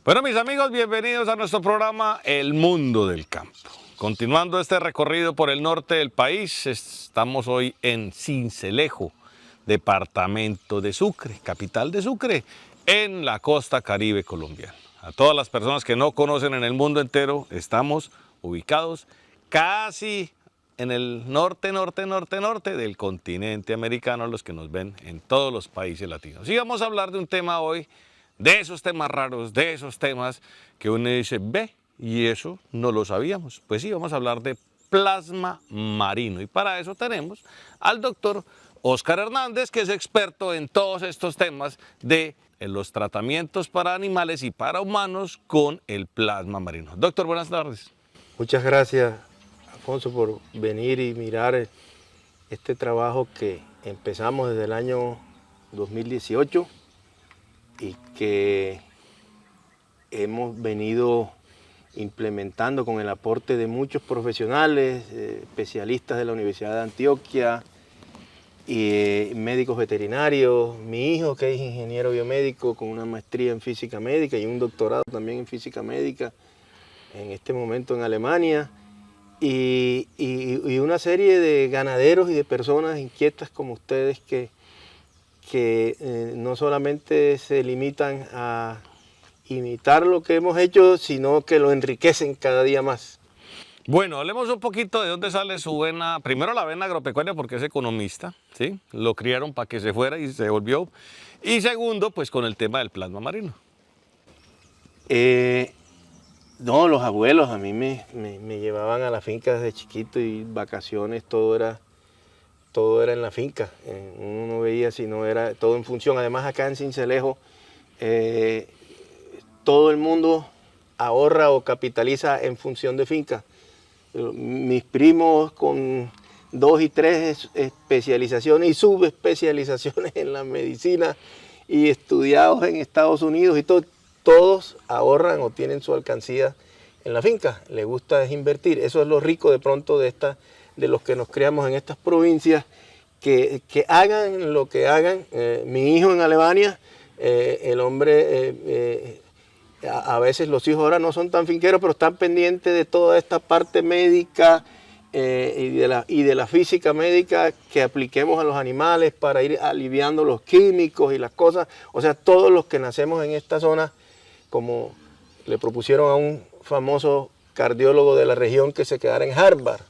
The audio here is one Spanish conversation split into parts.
Bueno, mis amigos, bienvenidos a nuestro programa El Mundo del Campo. Continuando este recorrido por el norte del país, estamos hoy en Sincelejo, departamento de Sucre, capital de Sucre, en la costa caribe colombiana. A todas las personas que no conocen en el mundo entero, estamos ubicados casi en el norte del continente americano, los que nos ven en todos los países latinos. Y vamos a hablar de un tema hoy, de esos temas raros, de esos temas que uno dice, ve, y eso no lo sabíamos. Pues sí, vamos a hablar de plasma marino. Y para eso tenemos al doctor Óscar Hernández, que es experto en todos estos temas de los tratamientos para animales y para humanos con el plasma marino. Doctor, buenas tardes. Muchas gracias, Alfonso, por venir y mirar este trabajo que empezamos desde el año 2018 y que hemos venido implementando con el aporte de muchos profesionales, especialistas de la Universidad de Antioquia y médicos veterinarios. Mi hijo, que es ingeniero biomédico con una maestría en física médica y un doctorado también en física médica, en este momento en Alemania, y una serie de ganaderos y de personas inquietas como ustedes que no solamente se limitan a imitar lo que hemos hecho, sino que lo enriquecen cada día más. Bueno, hablemos un poquito de dónde sale su vena, primero la vena agropecuaria porque es economista, ¿sí? Lo criaron para que se fuera y se volvió. Y segundo, pues con el tema del plasma marino. No, los abuelos a mí me llevaban a la finca desde chiquito y vacaciones, todo era en la finca. Uno no veía si no era todo en función. Además acá en Sincelejo todo el mundo ahorra o capitaliza en función de finca. Mis primos con 2 y 3 especializaciones y subespecializaciones en la medicina y estudiados en Estados Unidos y todos ahorran o tienen su alcancía en la finca. Les gusta invertir. Eso es lo rico de pronto de los que nos criamos en estas provincias, que hagan lo que hagan. Mi hijo en Alemania, el hombre, a veces los hijos ahora no son tan finqueros, pero están pendientes de toda esta parte médica y de la física médica que apliquemos a los animales para ir aliviando los químicos y las cosas. O sea, todos los que nacemos en esta zona, como le propusieron a un famoso cardiólogo de la región que se quedara en Harvard,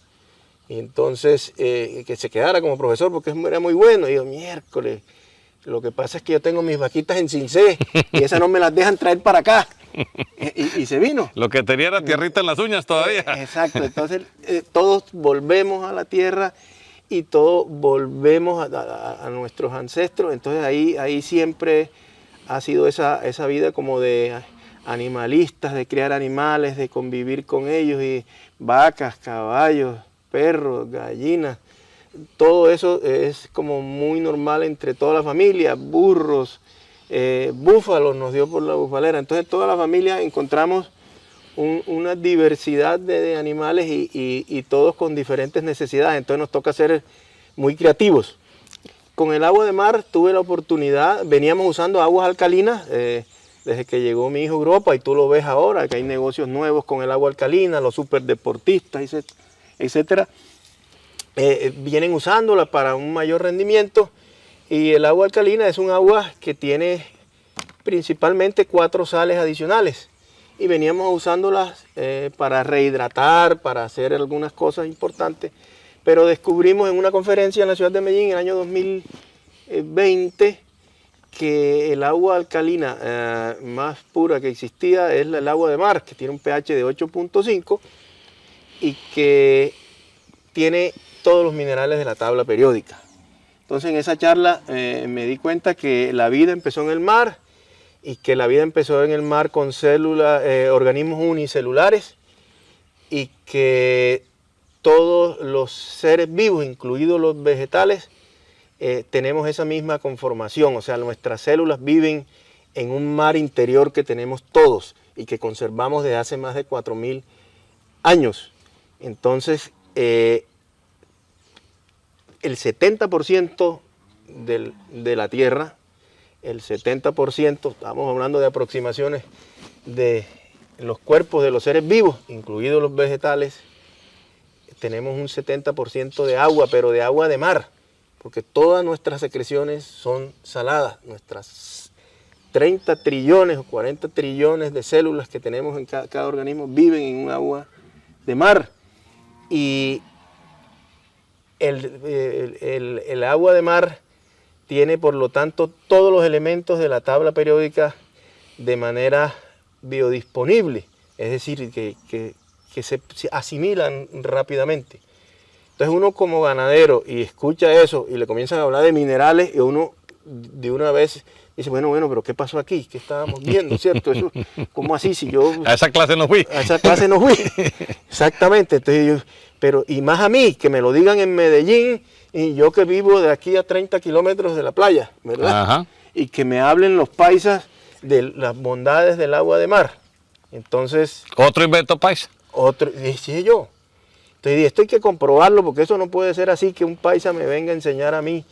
y entonces que se quedara como profesor porque era muy bueno. Y yo, miércoles, lo que pasa es que yo tengo mis vaquitas en Cincé y esas no me las dejan traer para acá. Y se vino. Lo que tenía era tierrita en las uñas todavía. Exacto, entonces todos volvemos a la tierra y todos volvemos a nuestros ancestros. Entonces ahí siempre ha sido esa vida como de animalistas, de criar animales, de convivir con ellos, y vacas, caballos, perros, gallinas. Todo eso es como muy normal entre toda la familia, burros, búfalos nos dio por la bufalera. Entonces toda la familia encontramos una diversidad de animales y todos con diferentes necesidades. Entonces nos toca ser muy creativos. Con el agua de mar tuve la oportunidad, veníamos usando aguas alcalinas desde que llegó mi hijo a Europa, y tú lo ves ahora, que hay negocios nuevos con el agua alcalina, los superdeportistas, etcétera. Vienen usándola para un mayor rendimiento, y el agua alcalina es un agua que tiene principalmente 4 sales adicionales, y veníamos usándolas para rehidratar, para hacer algunas cosas importantes, pero descubrimos en una conferencia en la ciudad de Medellín en el año 2020 que el agua alcalina más pura que existía es el agua de mar, que tiene un pH de 8.5 y que tiene todos los minerales de la tabla periódica. Entonces en esa charla me di cuenta que la vida empezó en el mar, y que la vida empezó en el mar con células, organismos unicelulares, y que todos los seres vivos, incluidos los vegetales, tenemos esa misma conformación. O sea, nuestras células viven en un mar interior que tenemos todos y que conservamos desde hace más de 4000 años. Entonces, el 70% de la Tierra el 70%, estamos hablando de aproximaciones de los cuerpos de los seres vivos, incluidos los vegetales, tenemos un 70% de agua, pero de agua de mar, porque todas nuestras secreciones son saladas, nuestras 30 trillones o 40 trillones de células que tenemos en cada organismo viven en un agua de mar. Y el agua de mar tiene, por lo tanto, todos los elementos de la tabla periódica de manera biodisponible, es decir, que se asimilan rápidamente. Entonces uno como ganadero y escucha eso y le comienzan a hablar de minerales y uno de una vez dice, bueno, pero ¿qué pasó aquí? ¿Qué estábamos viendo, cierto? Eso, ¿cómo así? Si yo... A esa clase no fui. A esa clase no fui. Exactamente. Entonces yo, pero y más a mí, que me lo digan en Medellín y yo que vivo de aquí a 30 kilómetros de la playa, ¿verdad? Ajá. Y que me hablen los paisas de las bondades del agua de mar. Entonces... Otro invento paisa. Otro, dije yo. Entonces esto hay que comprobarlo porque eso no puede ser así que un paisa me venga a enseñar a mí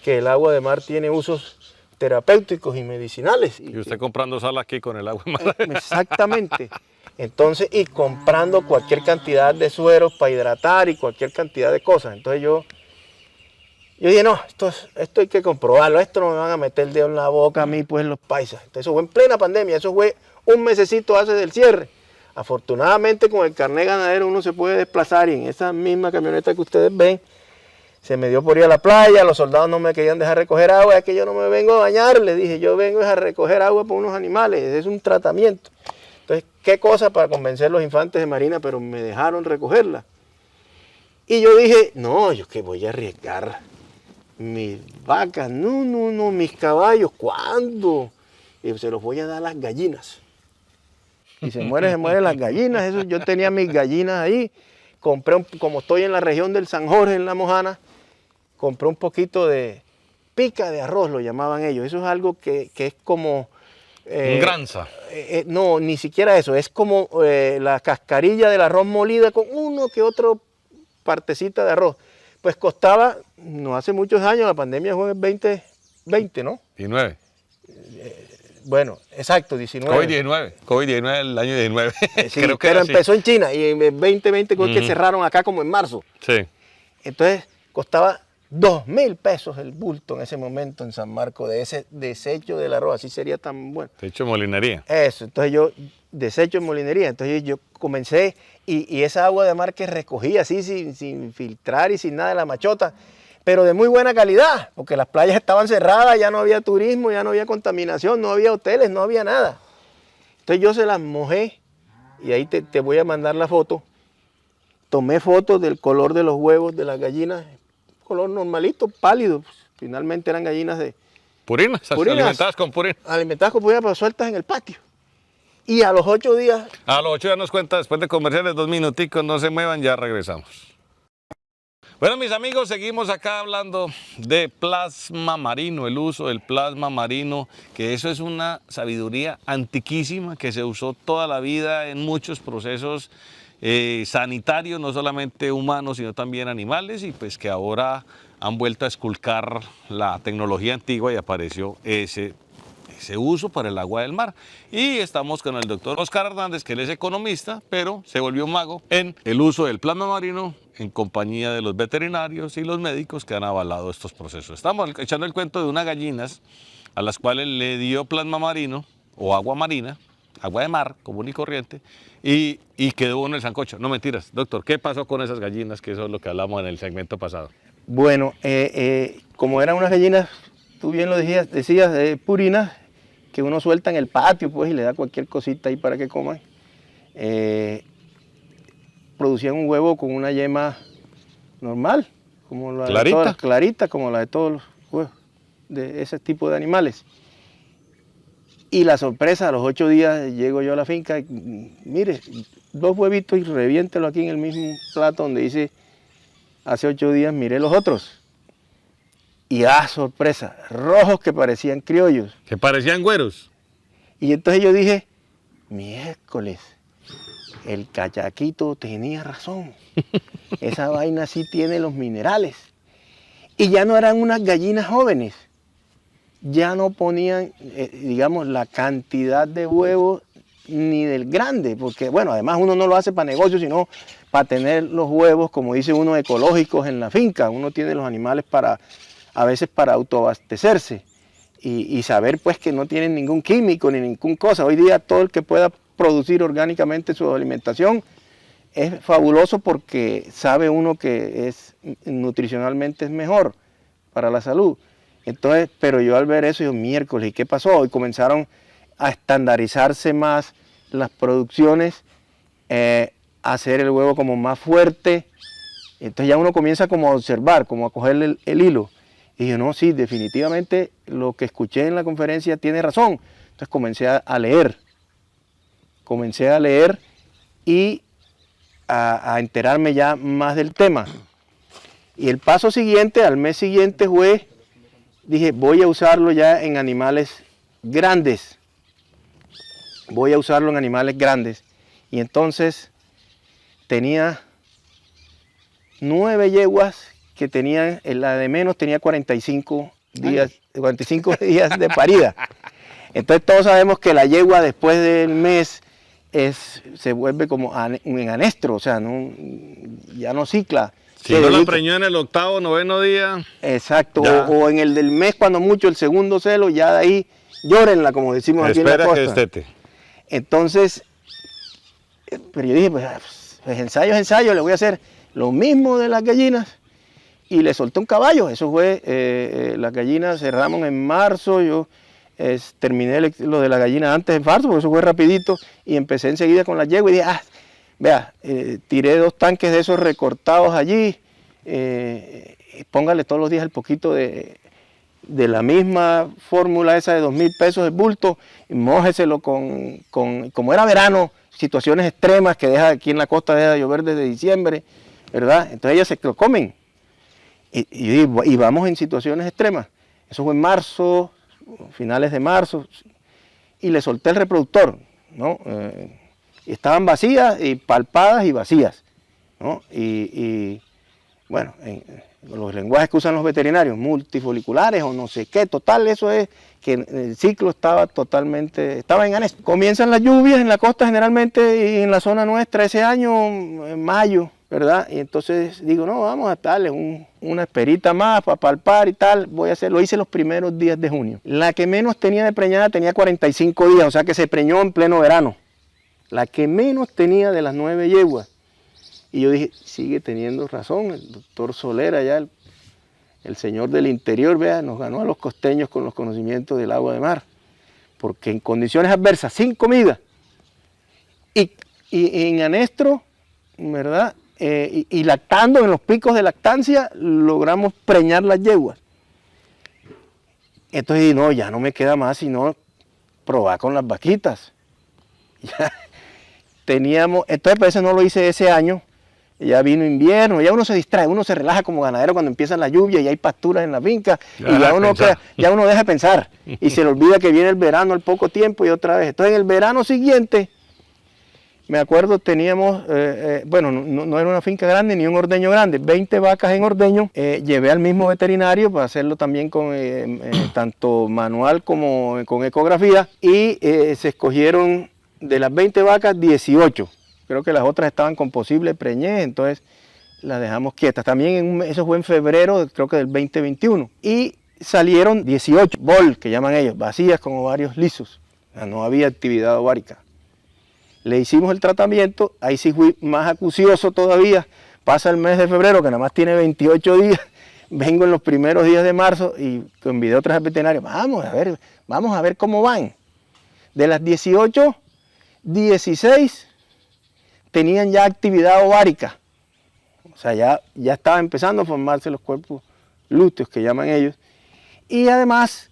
que el agua de mar tiene usos terapéuticos y medicinales. Y usted comprando sal aquí con el agua de mar. Exactamente. Entonces, y comprando cualquier cantidad de sueros para hidratar y cualquier cantidad de cosas. Entonces yo dije, no, esto hay que comprobarlo, esto no me van a meter el dedo en la boca a mí, pues los paisas. Entonces eso fue en plena pandemia, eso fue un mesecito antes del cierre. Afortunadamente con el carnet ganadero uno se puede desplazar y en esa misma camioneta que ustedes ven, se me dio por ir a la playa, los soldados no me querían dejar recoger agua, es que yo no me vengo a bañar, les dije, yo vengo a recoger agua por unos animales, es un tratamiento. Entonces, qué cosa para convencer a los infantes de marina, pero me dejaron recogerla. Y yo dije, no, yo que voy a arriesgar mis vacas, no, mis caballos, ¿cuándo? Y se los voy a dar a las gallinas. Y se mueren las gallinas. Eso, yo tenía mis gallinas ahí, compré, como estoy en la región del San Jorge, en La Mojana, compré un poquito de pica de arroz, lo llamaban ellos. Eso es algo que es como... granza. No, ni siquiera eso, es como la cascarilla del arroz molida con uno que otro partecita de arroz. Pues costaba, no hace muchos años, la pandemia fue en el 2020, ¿no? 19. Bueno, exacto, 19. COVID-19 el año 19. Sí, creo que pero empezó en China y en el 2020 creo que cerraron acá como en marzo. Sí. Entonces costaba 2.000 pesos el bulto en ese momento en San Marcos de ese desecho del arroz, así sería tan bueno. Desecho de molinería. Eso, entonces yo, desecho en molinería, entonces yo comencé y esa agua de mar que recogía así sin filtrar y sin nada de la machota, pero de muy buena calidad, porque las playas estaban cerradas, ya no había turismo, ya no había contaminación, no había hoteles, no había nada. Entonces yo se las mojé y ahí te voy a mandar la foto. Tomé fotos del color de los huevos de las gallinas, color normalito, pálido. Pues, finalmente eran gallinas de... Purinas, alimentadas con purina. Alimentadas con purina, pero sueltas en el patio. Y a los 8 días... A los 8 días nos cuenta, después de comerciales, 2 minuticos, no se muevan, ya regresamos. Bueno, mis amigos, seguimos acá hablando de plasma marino, el uso del plasma marino, que eso es una sabiduría antiquísima que se usó toda la vida en muchos procesos sanitarios, no solamente humanos, sino también animales, y pues que ahora han vuelto a esculcar la tecnología antigua y apareció ese uso para el agua del mar. Y estamos con el doctor Oscar Hernández, que él es economista, pero se volvió mago en el uso del plasma marino en compañía de los veterinarios y los médicos que han avalado estos procesos. Estamos echando el cuento de unas gallinas a las cuales le dio plasma marino o agua marina, agua de mar común y corriente, y quedó en el sancocho. No mentiras, doctor, ¿qué pasó con esas gallinas? Que eso es lo que hablamos en el segmento pasado. Bueno, como eran unas gallinas, tú bien lo decías, purinas, que uno suelta en el patio pues y le da cualquier cosita ahí para que coman. Producían un huevo con una yema normal, como la clarita. De todas, clarita, como la de todos los huevos de ese tipo de animales. Y la sorpresa, a los 8 días llego yo a la finca y mire, 2 huevitos y reviéntelo aquí en el mismo plato donde dice hace 8 días, miré los otros. Y sorpresa, rojos que parecían criollos. Que parecían güeros. Y entonces yo dije, miércoles, el cachaquito tenía razón. Esa vaina sí tiene los minerales. Y ya no eran unas gallinas jóvenes, ya no ponían, digamos, la cantidad de huevos ni del grande, porque bueno, además uno no lo hace para negocio, sino para tener los huevos, como dice uno, ecológicos en la finca. Uno tiene los animales a veces para autoabastecerse y saber pues que no tienen ningún químico ni ninguna cosa. Hoy día todo el que pueda producir orgánicamente su alimentación es fabuloso porque sabe uno que nutricionalmente es mejor para la salud. Entonces, pero yo al ver eso, yo, miércoles, ¿y qué pasó? Y comenzaron a estandarizarse más las producciones, a hacer el huevo como más fuerte. Entonces ya uno comienza como a observar, como a cogerle el hilo. Y yo, no, sí, definitivamente lo que escuché en la conferencia tiene razón. Entonces comencé a leer. Comencé a leer y a enterarme ya más del tema. Y el paso siguiente, al mes siguiente fue, dije, voy a usarlo ya en animales grandes. Voy a usarlo en animales grandes. Y entonces tenía 9 yeguas que tenían, la de menos tenía 45 días, 45 días de parida. Entonces todos sabemos que la yegua después del mes se vuelve como en anestro, o sea, ya no cicla. Si no la preñó en el 8º, 9º día. Exacto, o en el del mes, cuando mucho, el segundo celo, ya de ahí llórenla, como decimos aquí en la costa. Que estete. Entonces, pero yo dije, pues ensayo es ensayo, le voy a hacer lo mismo de las gallinas y le solté un caballo. Eso fue, las gallinas cerramos en marzo, yo terminé lo de la gallina antes de marzo, porque eso fue rapidito, y empecé enseguida con las yeguas y dije, vea, tiré 2 tanques de esos recortados allí, póngale todos los días el poquito de la misma fórmula esa de 2.000 pesos el bulto, y mójeselo como era verano, situaciones extremas que aquí en la costa deja de llover desde diciembre, ¿verdad? Entonces ellas se lo comen, y vamos en situaciones extremas. Eso fue en marzo, finales de marzo, y le solté el reproductor, ¿no? Estaban vacías y palpadas y vacías, ¿no? Y bueno, los lenguajes que usan los veterinarios, multifoliculares o no sé qué, total, eso es que el ciclo estaba en anestro. Comienzan las lluvias en la costa generalmente y en la zona nuestra ese año, en mayo, ¿verdad? Y entonces digo, no, vamos a darle una esperita más para palpar y tal, lo hice los primeros días de junio. La que menos tenía de preñada tenía 45 días, o sea que se preñó en pleno verano. La que menos tenía de las 9 yeguas. Y yo dije, sigue teniendo razón, el doctor Soler allá, el señor del interior, vea, nos ganó a los costeños con los conocimientos del agua de mar. Porque en condiciones adversas, sin comida, y en anestro, ¿verdad? Y lactando en los picos de lactancia, logramos preñar las yeguas. Entonces, no, ya no me queda más sino probar con las vaquitas. Ya teníamos, entonces por eso no lo hice ese año. Ya vino invierno, ya uno se distrae, uno se relaja como ganadero cuando empiezan las lluvias y hay pasturas en la finca, y ya uno deja de pensar y se le olvida que viene el verano al poco tiempo y otra vez. Entonces en el verano siguiente, me acuerdo, teníamos, bueno, no era una finca grande ni un ordeño grande, 20 vacas en ordeño. Llevé al mismo veterinario para hacerlo también con tanto manual como con ecografía, y se escogieron de las 20 vacas 18. Creo que las otras estaban con posible preñez, entonces las dejamos quietas. También eso fue en febrero, creo que del 2021. Y salieron 18 bol, que llaman ellos, vacías con ovarios lisos. O sea, no había actividad ovárica. Le hicimos el tratamiento, ahí sí fui más acucioso todavía. Pasa el mes de febrero, que nada más tiene 28 días. Vengo en los primeros días de marzo y convidé a otras veterinarias. Vamos a ver cómo van. De las 18, 16 tenían ya actividad ovárica, o sea, ya estaba empezando a formarse los cuerpos lúteos, que llaman ellos, y además,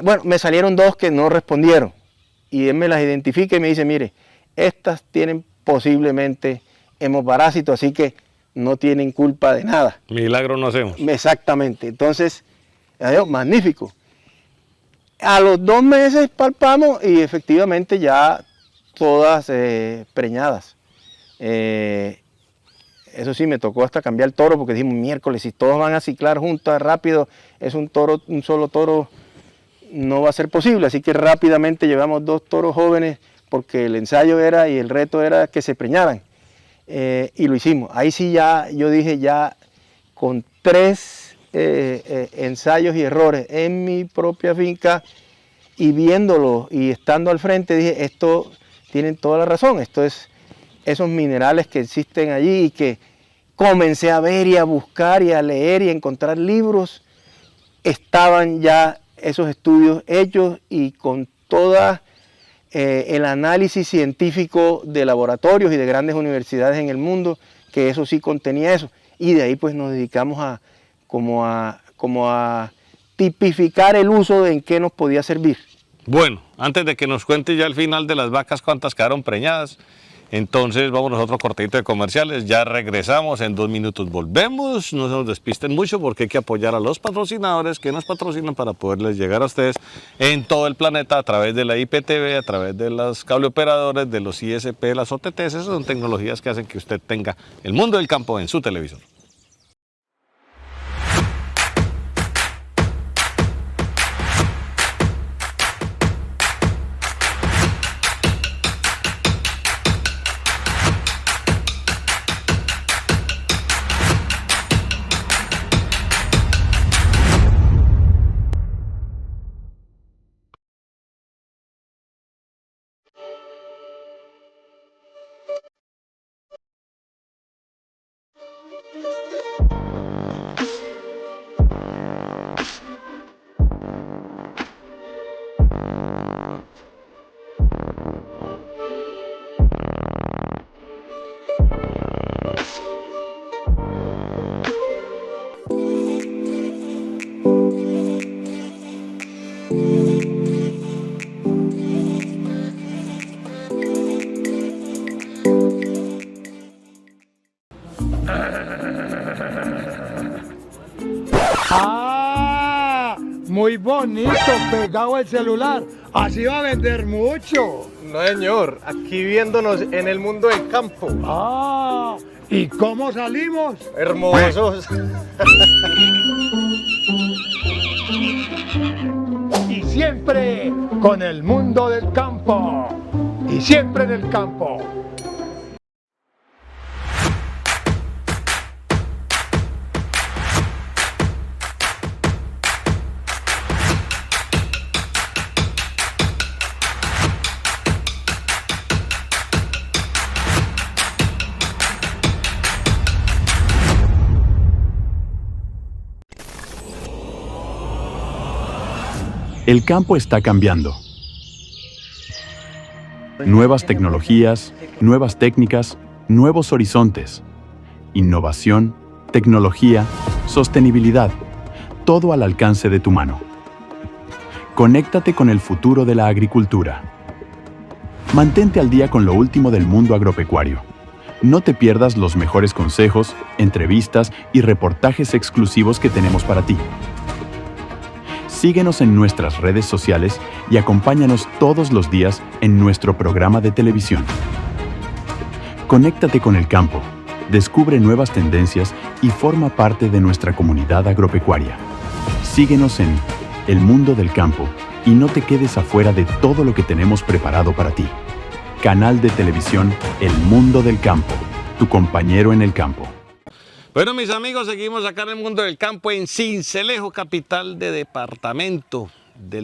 bueno, me salieron 2 que no respondieron, y él me las identifica y me dice, mire, estas tienen posiblemente hemoparásito, así que no tienen culpa de nada. Milagro no hacemos. Exactamente, entonces, adiós, magnífico. A los 2 meses palpamos y efectivamente ya todas preñadas. Eso sí, me tocó hasta cambiar el toro porque dijimos, miércoles, si todos van a ciclar juntas rápido, es un solo toro no va a ser posible, así que rápidamente llevamos 2 toros jóvenes porque el ensayo era y el reto era que se preñaran, y lo hicimos. Ahí sí ya, yo dije ya con 3 ensayos y errores en mi propia finca y viéndolo y estando al frente dije, esto tienen toda la razón, esto es esos minerales que existen allí y que comencé a ver y a buscar y a leer y a encontrar libros, estaban ya esos estudios hechos y con todo el análisis científico de laboratorios y de grandes universidades en el mundo, que eso sí contenía eso. Y de ahí pues nos dedicamos a como a tipificar el uso de en qué nos podía servir. Bueno, antes de que nos cuente ya el final de las vacas, cuántas quedaron preñadas, entonces vámonos a otro cortito de comerciales, ya regresamos, en 2 minutos volvemos, no se nos despisten mucho porque hay que apoyar a los patrocinadores que nos patrocinan para poderles llegar a ustedes en todo el planeta a través de la IPTV, a través de los cableoperadores, de los ISP, las OTTs, esas son tecnologías que hacen que usted tenga el mundo del campo en su televisor. ¡Ah! Muy bonito, pegado el celular. Así va a vender mucho. No, señor, aquí viéndonos en el mundo del campo. ¡Ah! ¿Y cómo salimos? Hermosos. Y siempre con el mundo del campo. Y siempre en el campo. El campo está cambiando. Nuevas tecnologías, nuevas técnicas, nuevos horizontes. Innovación, tecnología, sostenibilidad. Todo al alcance de tu mano. Conéctate con el futuro de la agricultura. Mantente al día con lo último del mundo agropecuario. No te pierdas los mejores consejos, entrevistas y reportajes exclusivos que tenemos para ti. Síguenos en nuestras redes sociales y acompáñanos todos los días en nuestro programa de televisión. Conéctate con el campo, descubre nuevas tendencias y forma parte de nuestra comunidad agropecuaria. Síguenos en El Mundo del Campo y no te quedes afuera de todo lo que tenemos preparado para ti. Canal de televisión El Mundo del Campo, tu compañero en el campo. Bueno, mis amigos, seguimos acá en el mundo del campo en Sincelejo, capital del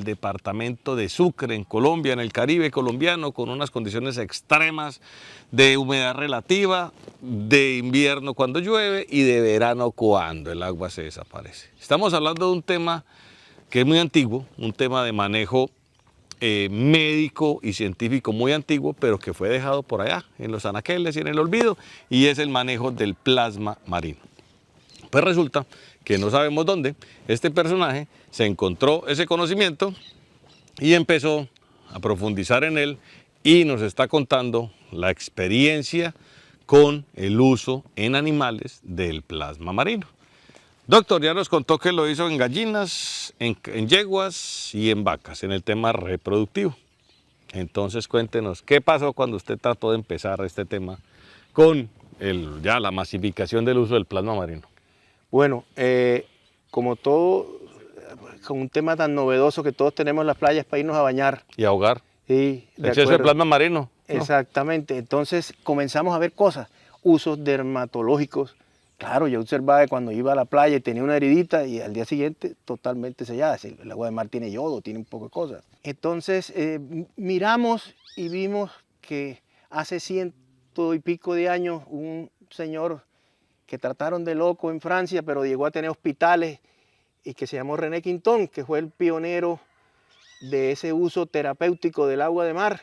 departamento de Sucre, en Colombia, en el Caribe colombiano, con unas condiciones extremas de humedad relativa, de invierno cuando llueve y de verano cuando el agua se desaparece. Estamos hablando de un tema que es muy antiguo, un tema de manejo médico y científico muy antiguo, pero que fue dejado por allá, en los anaqueles y en el olvido, y es el manejo del plasma marino. Pues resulta que no sabemos dónde este personaje se encontró ese conocimiento y empezó a profundizar en él y nos está contando la experiencia con el uso en animales del plasma marino. Doctor, ya nos contó que lo hizo en gallinas, en yeguas y en vacas, en el tema reproductivo. Entonces cuéntenos, ¿qué pasó cuando usted trató de empezar este tema con ya la masificación del uso del plasma marino? Bueno, como todo, con un tema tan novedoso que todos tenemos en las playas para irnos a bañar. Y ahogar. Sí, de Exceso de acuerdo. plasma marino. ¿no? Exactamente. Entonces comenzamos a ver cosas, usos dermatológicos. Claro, yo observaba que cuando iba a la playa y tenía una heridita y al día siguiente totalmente sellada. El agua de mar tiene yodo, tiene un poco de cosas. Entonces miramos y vimos que hace 100 y pico de años un señor que trataron de loco en Francia, pero llegó a tener hospitales y que se llamó René Quinton, que fue el pionero de ese uso terapéutico del agua de mar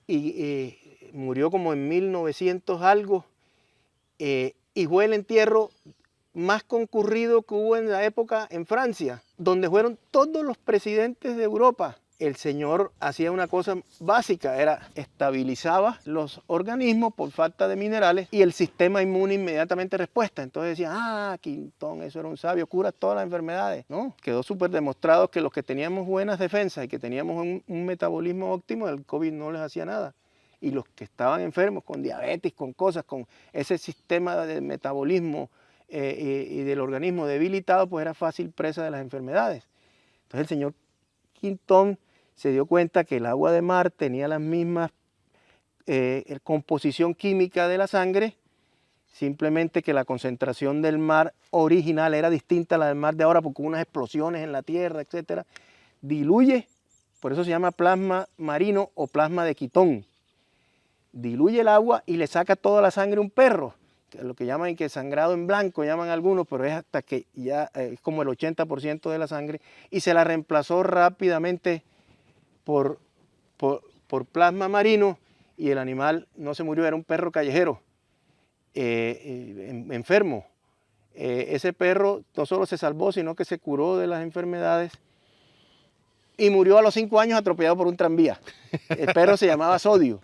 y murió como en 1900 algo y fue el entierro más concurrido que hubo en la época en Francia, donde fueron todos los presidentes de Europa. El señor hacía una cosa básica, estabilizaba los organismos por falta de minerales y el sistema inmune inmediatamente respuesta. Entonces decía, Quinton, eso era un sabio, cura todas las enfermedades. No, quedó súper demostrado que los que teníamos buenas defensas y que teníamos un metabolismo óptimo, el COVID no les hacía nada. Y los que estaban enfermos con diabetes, con cosas, con ese sistema de metabolismo y del organismo debilitado, pues era fácil presa de las enfermedades. Entonces el señor Quinton se dio cuenta que el agua de mar tenía las mismas composición química de la sangre, simplemente que la concentración del mar original era distinta a la del mar de ahora porque hubo unas explosiones en la tierra, etc. Diluye, por eso se llama plasma marino o plasma de Quitón. Diluye el agua y le saca toda la sangre a un perro, lo que llaman que sangrado en blanco, llaman algunos, pero es hasta que ya es como el 80% de la sangre, y se la reemplazó rápidamente por plasma marino, y el animal no se murió, era un perro callejero, enfermo. Ese perro no solo se salvó, sino que se curó de las enfermedades, y murió a los 5 años atropellado por un tranvía. El perro se llamaba Sodio.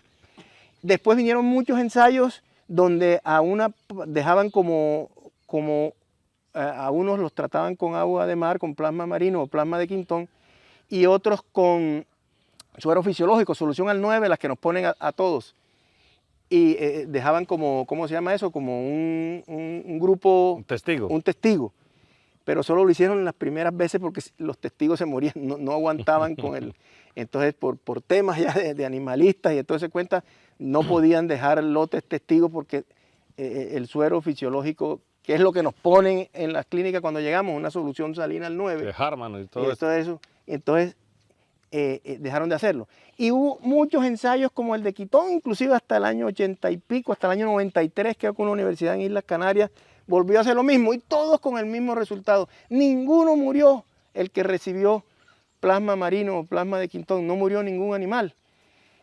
Después vinieron muchos ensayos donde a una dejaban a unos los trataban con agua de mar, con plasma marino o plasma de Quinton, y otros con suero fisiológico, solución al 9, las que nos ponen a todos. Y dejaban como, ¿cómo se llama eso? Como un grupo... Un testigo. Un testigo. Pero solo lo hicieron las primeras veces porque los testigos se morían, no aguantaban con el... Entonces, por temas ya de animalistas y entonces se cuenta, no podían dejar lotes testigos porque el suero fisiológico, que es lo que nos ponen en las clínicas cuando llegamos, una solución salina al 9. De Harman y todo eso. Entonces, dejaron de hacerlo. Y hubo muchos ensayos como el de Quitón, inclusive hasta el año 80 y pico, hasta el año 93, que con una universidad en Islas Canarias volvió a hacer lo mismo, y todos con el mismo resultado. Ninguno murió, el que recibió plasma marino o plasma de Quinton, no murió ningún animal.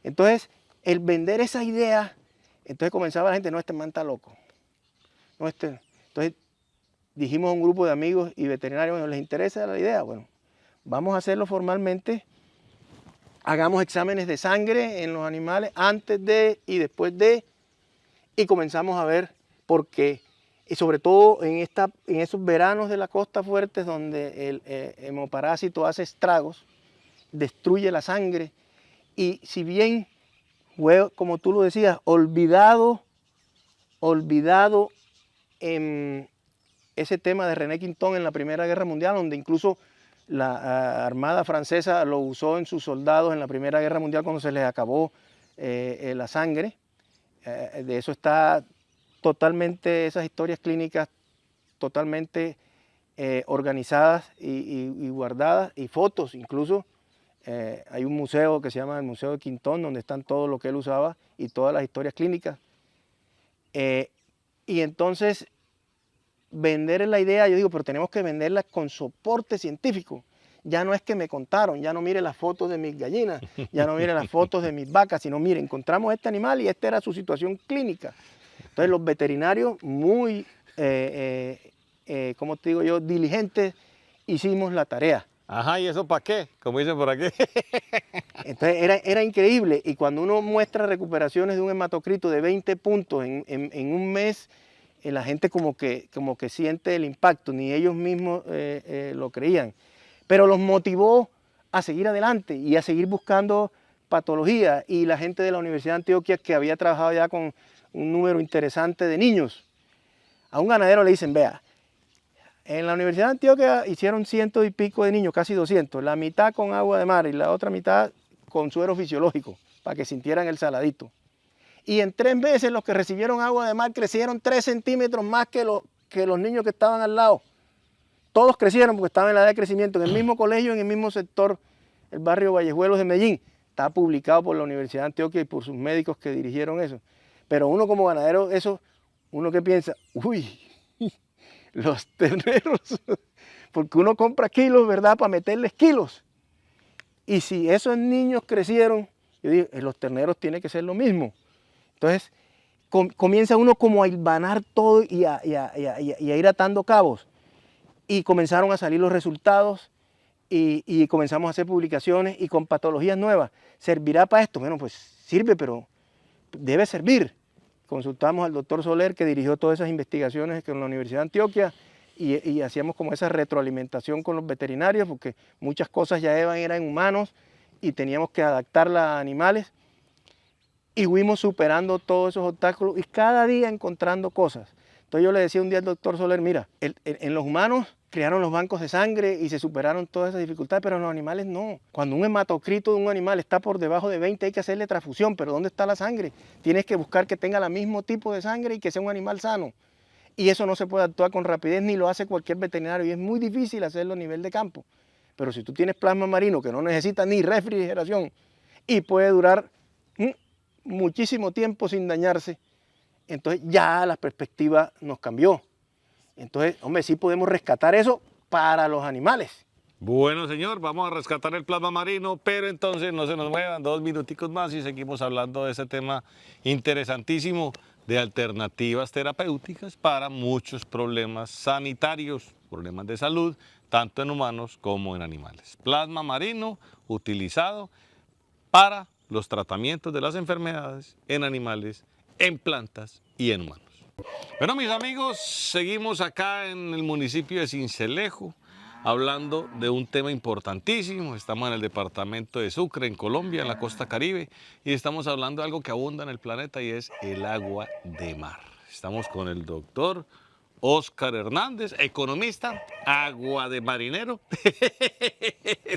Entonces, el vender esa idea, entonces comenzaba la gente, no, este man está loco. No, Entonces, dijimos a un grupo de amigos y veterinarios, bueno, ¿les interesa la idea? Bueno, vamos a hacerlo formalmente. Hagamos exámenes de sangre en los animales antes de y después de, y comenzamos a ver por qué. Y sobre todo en esos veranos de la costa fuertes donde el hemoparásito hace estragos, destruye la sangre, y si bien fue, como tú lo decías, olvidado en ese tema de René Quinton en la Primera Guerra Mundial, donde incluso la Armada Francesa lo usó en sus soldados en la Primera Guerra Mundial cuando se les acabó la sangre. De eso está totalmente, esas historias clínicas totalmente organizadas y guardadas, y fotos incluso. Hay un museo que se llama el Museo de Quinton, donde están todo lo que él usaba y todas las historias clínicas. Y entonces, vender la idea, yo digo, pero tenemos que venderla con soporte científico. Ya no es que me contaron, ya no mire las fotos de mis gallinas, ya no mire las fotos de mis vacas, sino mire, encontramos este animal y esta era su situación clínica. Entonces los veterinarios muy, ¿cómo te digo yo?, diligentes, hicimos la tarea. Ajá, ¿y eso para qué? Como dicen por aquí. Entonces era increíble, y cuando uno muestra recuperaciones de un hematocrito de 20 puntos en un mes, la gente como que siente el impacto, ni ellos mismos lo creían. Pero los motivó a seguir adelante y a seguir buscando patología, y la gente de la Universidad de Antioquia, que había trabajado ya con un número interesante de niños. A un ganadero le dicen, vea, En la Universidad de Antioquia hicieron 100 y pico de niños, casi 200, la mitad con agua de mar y la otra mitad con suero fisiológico, para que sintieran el saladito. Y en 3 meses los que recibieron agua de mar crecieron 3 centímetros más que los niños que estaban al lado. Todos crecieron porque estaban en la edad de crecimiento, en el mismo colegio, en el mismo sector, el barrio Vallejuelos de Medellín. Está publicado por la Universidad de Antioquia y por sus médicos que dirigieron eso. Pero uno como ganadero, eso, uno que piensa, uy, los terneros, porque uno compra kilos, ¿verdad?, para meterles kilos. Y si esos niños crecieron, yo digo, en los terneros tiene que ser lo mismo. Entonces, comienza uno como a hilvanar todo y a ir atando cabos. Y comenzaron a salir los resultados y comenzamos a hacer publicaciones y con patologías nuevas. ¿Servirá para esto? Bueno, pues sirve, pero debe servir. Consultamos al doctor Soler, que dirigió todas esas investigaciones con la Universidad de Antioquia, y hacíamos como esa retroalimentación con los veterinarios, porque muchas cosas ya eran humanos y teníamos que adaptarlas a animales. Y fuimos superando todos esos obstáculos y cada día encontrando cosas. Entonces yo le decía un día al doctor Soler, mira, en los humanos crearon los bancos de sangre y se superaron todas esas dificultades, pero en los animales no. Cuando un hematocrito de un animal está por debajo de 20 hay que hacerle transfusión, pero ¿dónde está la sangre? Tienes que buscar que tenga el mismo tipo de sangre y que sea un animal sano. Y eso no se puede actuar con rapidez ni lo hace cualquier veterinario y es muy difícil hacerlo a nivel de campo. Pero si tú tienes plasma marino que no necesita ni refrigeración y puede durar muchísimo tiempo sin dañarse, entonces ya la perspectiva nos cambió. Entonces, hombre, sí podemos rescatar eso para los animales. Bueno, señor, vamos a rescatar el plasma marino, pero entonces no se nos muevan 2 minuticos más y seguimos hablando de ese tema interesantísimo de alternativas terapéuticas para muchos problemas sanitarios, problemas de salud, tanto en humanos como en animales. Plasma marino utilizado para los tratamientos de las enfermedades en animales, en plantas y en humanos. Bueno, mis amigos, seguimos acá en el municipio de Sincelejo hablando de un tema importantísimo. Estamos en el departamento de Sucre, en Colombia, en la costa Caribe, y estamos hablando de algo que abunda en el planeta y es el agua de mar. Estamos con el doctor Óscar Hernández, economista, agua de marinero.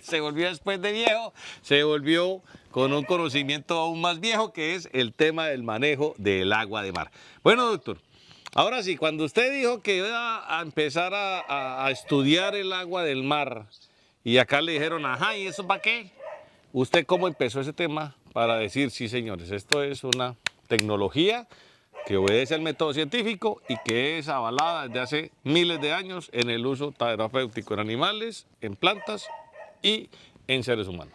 Se volvió después de viejo, se volvió con un conocimiento aún más viejo, que es el tema del manejo del agua de mar. Bueno, doctor, ahora sí, cuando usted dijo que iba a empezar a estudiar el agua del mar, y acá le dijeron, ajá, ¿y eso para qué? ¿Usted cómo empezó ese tema para decir, sí, señores, esto es una tecnología que obedece al método científico y que es avalada desde hace miles de años en el uso terapéutico en animales, en plantas y en seres humanos?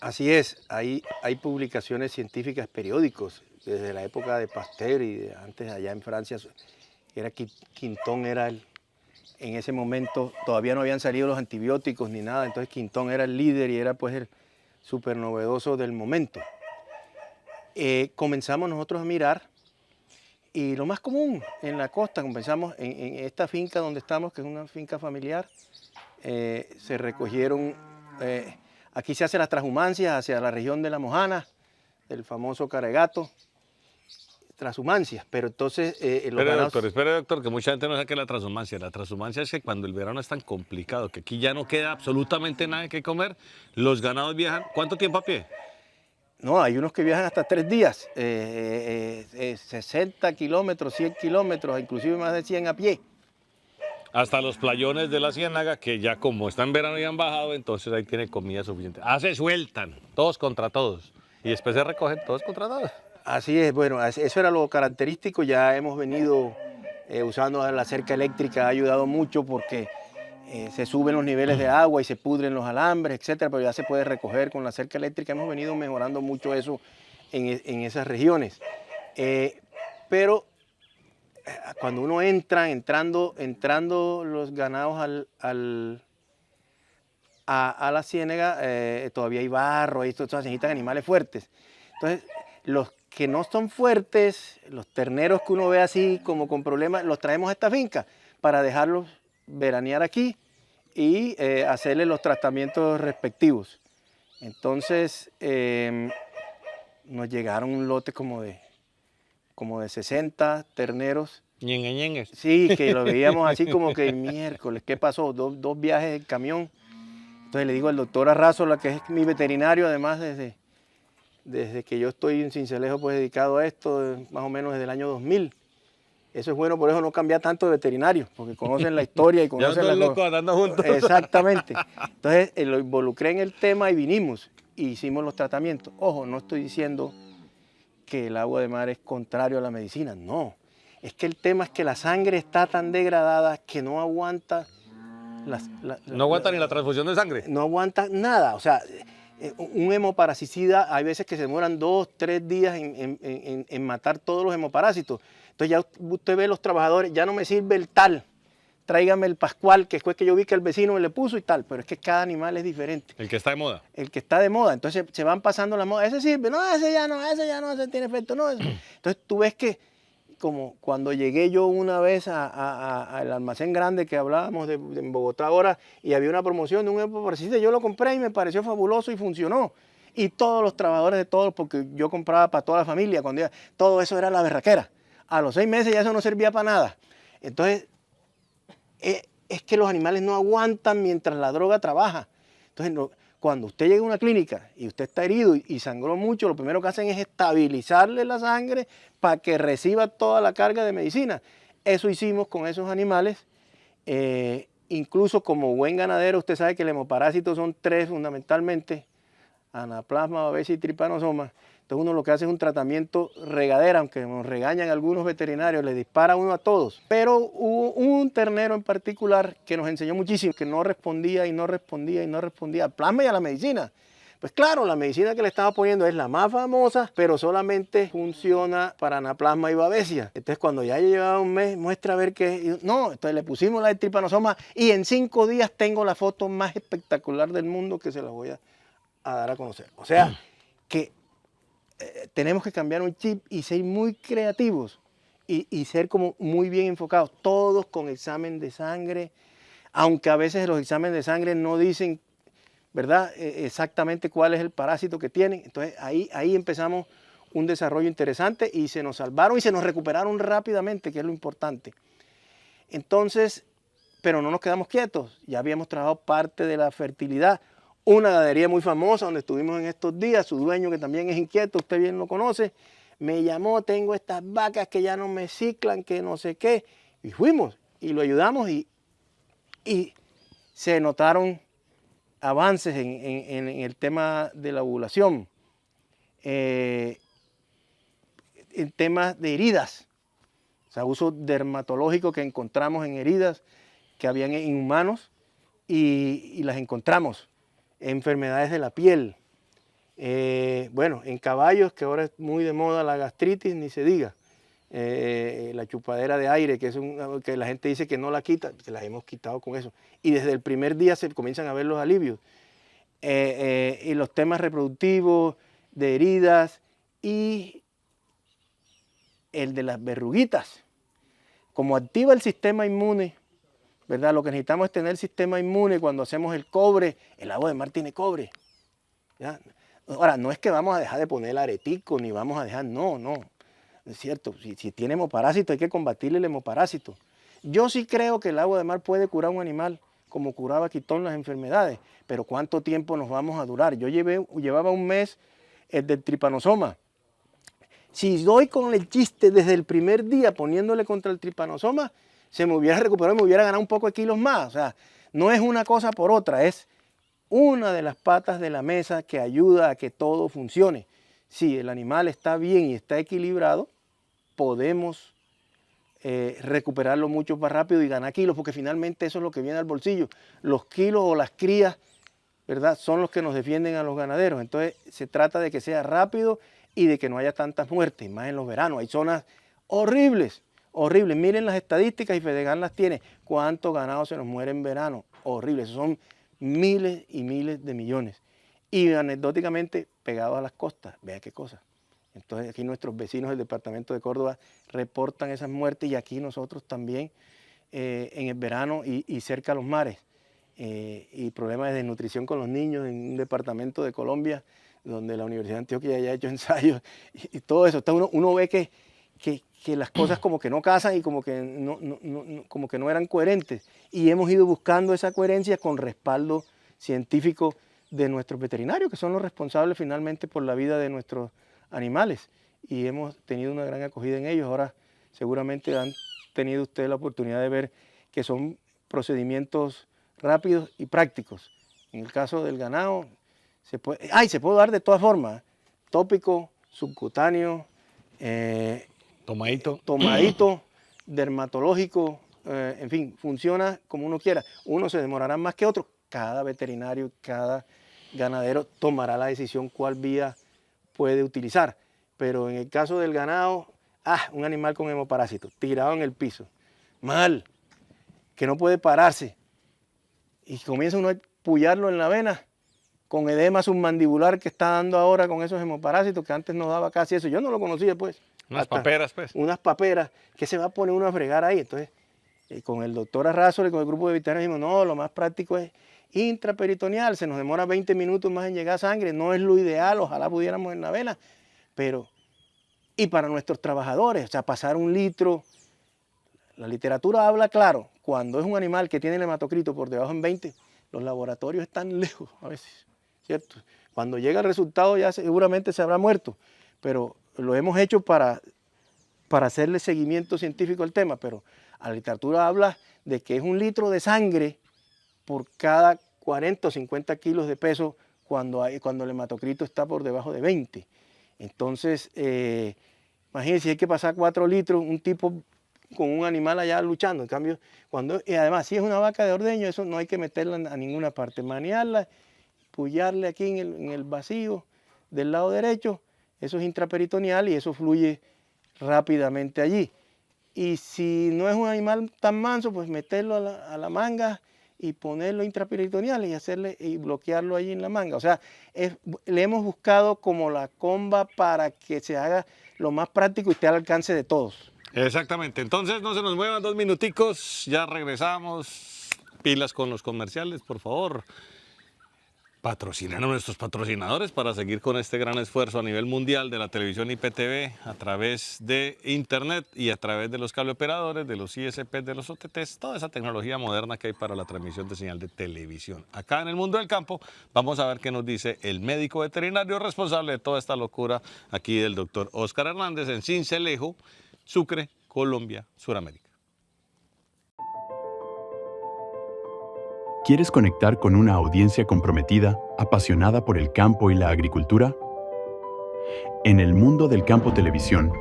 Así es, hay publicaciones científicas, periódicos, desde la época de Pasteur y antes allá en Francia, Quinton era en ese momento todavía no habían salido los antibióticos ni nada, entonces Quinton era el líder y era pues el súper novedoso del momento. Comenzamos nosotros a mirar y lo más común en la costa, comenzamos en esta finca donde estamos, que es una finca familiar, se recogieron, aquí se hacen las transhumancias hacia la región de La Mojana, el famoso Caregato, transhumancias, pero entonces Espere, doctor, que mucha gente no sabe qué es la transhumancia. La transhumancia es que cuando el verano es tan complicado, que aquí ya no queda absolutamente nada que comer, los ganados viajan, ¿cuánto tiempo a pie? No, hay unos que viajan hasta 3 días, 60 kilómetros, 100 kilómetros, inclusive más de 100 a pie. Hasta los playones de la Ciénaga, que ya como está en verano y han bajado, entonces ahí tiene comida suficiente. Se sueltan, todos contra todos, y después se recogen todos contra todos. Así es, bueno, eso era lo característico, ya hemos venido usando la cerca eléctrica, ha ayudado mucho porque se suben los niveles de agua y se pudren los alambres, etcétera, pero ya se puede recoger con la cerca eléctrica, hemos venido mejorando mucho eso en esas regiones. Pero cuando uno entrando los ganados a la ciénaga, todavía hay barro, y se necesitan animales fuertes. Entonces, los que no son fuertes, los terneros que uno ve así como con problemas, los traemos a esta finca para dejarlos veranear aquí y hacerle los tratamientos respectivos. Entonces, nos llegaron un lote como de 60 terneros Ñengues. Sí, que lo veíamos así como que miércoles, ¿qué pasó? Dos viajes en camión. Entonces le digo al doctor Arrazola, que es mi veterinario, además desde que yo estoy en Sincelejo pues dedicado a esto, más o menos desde el año 2000. Eso es bueno, por eso no cambiar tanto de veterinario, porque conocen la historia y conocen Ya locos andando juntos. Exactamente. Entonces lo involucré en el tema y vinimos y hicimos los tratamientos. Ojo, no estoy diciendo que el agua de mar es contrario a la medicina, no. Es que el tema es que la sangre está tan degradada que no aguanta... No aguanta ni la transfusión de sangre. No aguanta nada, o sea... Un hemoparasicida, hay veces que se demoran 2, 3 días en matar todos los hemoparásitos. Entonces ya usted ve los trabajadores, ya no me sirve el tal, tráigame el Pascual, que fue que yo vi que el vecino me le puso y tal, pero es que cada animal es diferente. El que está de moda. El que está de moda, entonces se van pasando la moda, ese sirve, no, ese ya no, ese tiene efecto, no. Entonces tú ves que, como cuando llegué yo una vez al almacén grande que hablábamos en Bogotá ahora, y había una promoción de un hemoparasicida, yo lo compré y me pareció fabuloso y funcionó. Y todos los trabajadores de todos, porque yo compraba para toda la familia, todo eso era la berraquera. A los 6 meses ya eso no servía para nada. Entonces, es que los animales no aguantan mientras la droga trabaja. Entonces, cuando usted llega a una clínica y usted está herido y sangró mucho, lo primero que hacen es estabilizarle la sangre para que reciba toda la carga de medicina. Eso hicimos con esos animales. Incluso como buen ganadero, usted sabe que el hemoparásito son 3 fundamentalmente: Anaplasma, Babesia y Trypanosoma. Entonces uno lo que hace es un tratamiento regadera, aunque nos regañan algunos veterinarios, le dispara uno a todos. Pero hubo un ternero en particular que nos enseñó muchísimo, que no respondía y no respondía y no respondía al plasma y a la medicina. Pues claro, la medicina que le estaba poniendo es la más famosa, pero solamente funciona para Anaplasma y Babesia. Entonces cuando ya llevaba un mes, muestra a ver que... No, entonces le pusimos la de Trypanosoma y en 5 días tengo la foto más espectacular del mundo que se la voy a dar a conocer. O sea, que tenemos que cambiar un chip y ser muy creativos y ser como muy bien enfocados, todos con examen de sangre, aunque a veces los exámenes de sangre no dicen, ¿verdad?, exactamente cuál es el parásito que tienen. Entonces ahí empezamos un desarrollo interesante y se nos salvaron y se nos recuperaron rápidamente, que es lo importante. Entonces, pero no nos quedamos quietos, ya habíamos trabajado parte de la fertilidad. Una ganadería muy famosa donde estuvimos en estos días, su dueño, que también es inquieto, usted bien lo conoce, me llamó: tengo estas vacas que ya no me ciclan, que no sé qué, y fuimos y lo ayudamos y se notaron avances en el tema de la ovulación, en temas de heridas, o sea, uso dermatológico que encontramos en heridas que habían en humanos y las encontramos. Enfermedades de la piel, bueno, en caballos, que ahora es muy de moda la gastritis, ni se diga, la chupadera de aire, que que la gente dice que no la quita, que la hemos quitado con eso, y desde el primer día se comienzan a ver los alivios, y los temas reproductivos, de heridas, y el de las verruguitas, como activa el sistema inmune, ¿verdad? Lo que necesitamos es tener el sistema inmune cuando hacemos el cobre. El agua de mar tiene cobre, ¿ya? Ahora, no es que vamos a dejar de poner el aretico, ni vamos a dejar, no, es cierto, si tiene hemoparásito hay que combatirle el hemoparásito. Yo sí creo que el agua de mar puede curar a un animal, como curaba Quitón las enfermedades, pero ¿cuánto tiempo nos vamos a durar? Yo llevaba un mes del Trypanosoma. Si doy con el chiste desde el primer día poniéndole contra el Trypanosoma, se me hubiera recuperado y me hubiera ganado un poco de kilos más. O sea, no es una cosa por otra, es una de las patas de la mesa que ayuda a que todo funcione. Si el animal está bien y está equilibrado, podemos recuperarlo mucho más rápido y ganar kilos, porque finalmente eso es lo que viene al bolsillo. Los kilos o las crías, ¿verdad?, son los que nos defienden a los ganaderos. Entonces se trata de que sea rápido y de que no haya tantas muertes, más en los veranos. Hay zonas horribles. Horrible, miren las estadísticas y Fedegan las tiene. ¿Cuántos ganados se nos muere en verano? Horrible, esos son miles y miles de millones. Y anecdóticamente pegados a las costas, vea qué cosa. Entonces aquí nuestros vecinos del departamento de Córdoba reportan esas muertes y aquí nosotros también en el verano y cerca a los mares. Y problemas de desnutrición con los niños en un departamento de Colombia donde la Universidad de Antioquia ya ha hecho ensayos y todo eso. Entonces uno ve que que las cosas como que no casan y como que como que no eran coherentes. Y hemos ido buscando esa coherencia con respaldo científico de nuestros veterinarios, que son los responsables finalmente por la vida de nuestros animales. Y hemos tenido una gran acogida en ellos. Ahora seguramente han tenido ustedes la oportunidad de ver que son procedimientos rápidos y prácticos. En el caso del ganado, se puede dar de todas formas, tópico, subcutáneo, tomadito, dermatológico, en fin, funciona como uno quiera. Unos se demorarán más que otros. Cada veterinario, cada ganadero tomará la decisión cuál vía puede utilizar. Pero en el caso del ganado, un animal con hemoparásito, tirado en el piso, mal, que no puede pararse, y comienza uno a pullarlo en la vena, con edema submandibular que está dando ahora con esos hemoparásitos, que antes no daba casi eso. Yo no lo conocía, pues. Unas paperas, pues. Unas paperas, que se va a poner uno a fregar ahí. Entonces, con el doctor Arrazo y con el grupo de veterinarios dijimos, no, lo más práctico es intraperitoneal, se nos demora 20 minutos más en llegar sangre, no es lo ideal, ojalá pudiéramos en la vena, pero, y para nuestros trabajadores, o sea, pasar 1 litro, la literatura habla claro, cuando es un animal que tiene el hematocrito por debajo en 20, los laboratorios están lejos a veces, ¿cierto? Cuando llega el resultado ya seguramente se habrá muerto, pero lo hemos hecho para hacerle seguimiento científico al tema, pero la literatura habla de que es 1 litro de sangre por cada 40 o 50 kilos de peso cuando el hematocrito está por debajo de 20. Entonces, imagínense, hay que pasar 4 litros, un tipo con un animal allá luchando. En cambio, y además, si es una vaca de ordeño, eso no hay que meterla a ninguna parte. Manearla, pullarle aquí en el vacío del lado derecho, eso es intraperitoneal y eso fluye rápidamente allí. Y si no es un animal tan manso, pues meterlo a la manga y ponerlo intraperitoneal y bloquearlo allí en la manga. O sea, le hemos buscado como la comba para que se haga lo más práctico y esté al alcance de todos. Exactamente. Entonces no se nos muevan 2 minuticos, ya regresamos. Pilas con los comerciales, por favor. Patrocinan a nuestros patrocinadores para seguir con este gran esfuerzo a nivel mundial de la televisión IPTV a través de internet y a través de los cableoperadores, de los ISP, de los OTTs, toda esa tecnología moderna que hay para la transmisión de señal de televisión. Acá en el mundo del campo vamos a ver qué nos dice el médico veterinario responsable de toda esta locura aquí del doctor Óscar Hernández en Sincelejo, Sucre, Colombia, Suramérica. ¿Quieres conectar con una audiencia comprometida, apasionada por el campo y la agricultura? En el mundo del campo televisión,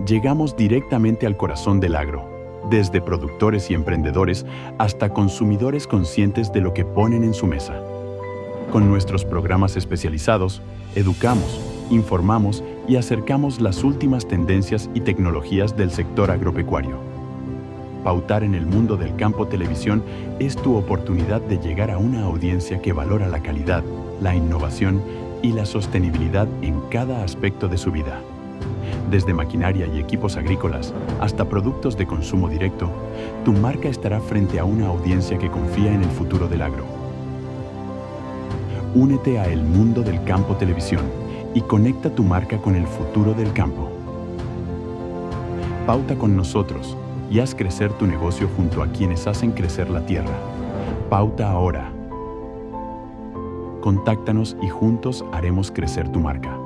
llegamos directamente al corazón del agro, desde productores y emprendedores hasta consumidores conscientes de lo que ponen en su mesa. Con nuestros programas especializados, educamos, informamos y acercamos las últimas tendencias y tecnologías del sector agropecuario. Pautar en el mundo del campo televisión es tu oportunidad de llegar a una audiencia que valora la calidad, la innovación y la sostenibilidad en cada aspecto de su vida. Desde maquinaria y equipos agrícolas hasta productos de consumo directo, tu marca estará frente a una audiencia que confía en el futuro del agro. Únete a El Mundo del Campo Televisión y conecta tu marca con el futuro del campo. Pauta con nosotros y haz crecer tu negocio junto a quienes hacen crecer la tierra. Pauta ahora. Contáctanos y juntos haremos crecer tu marca.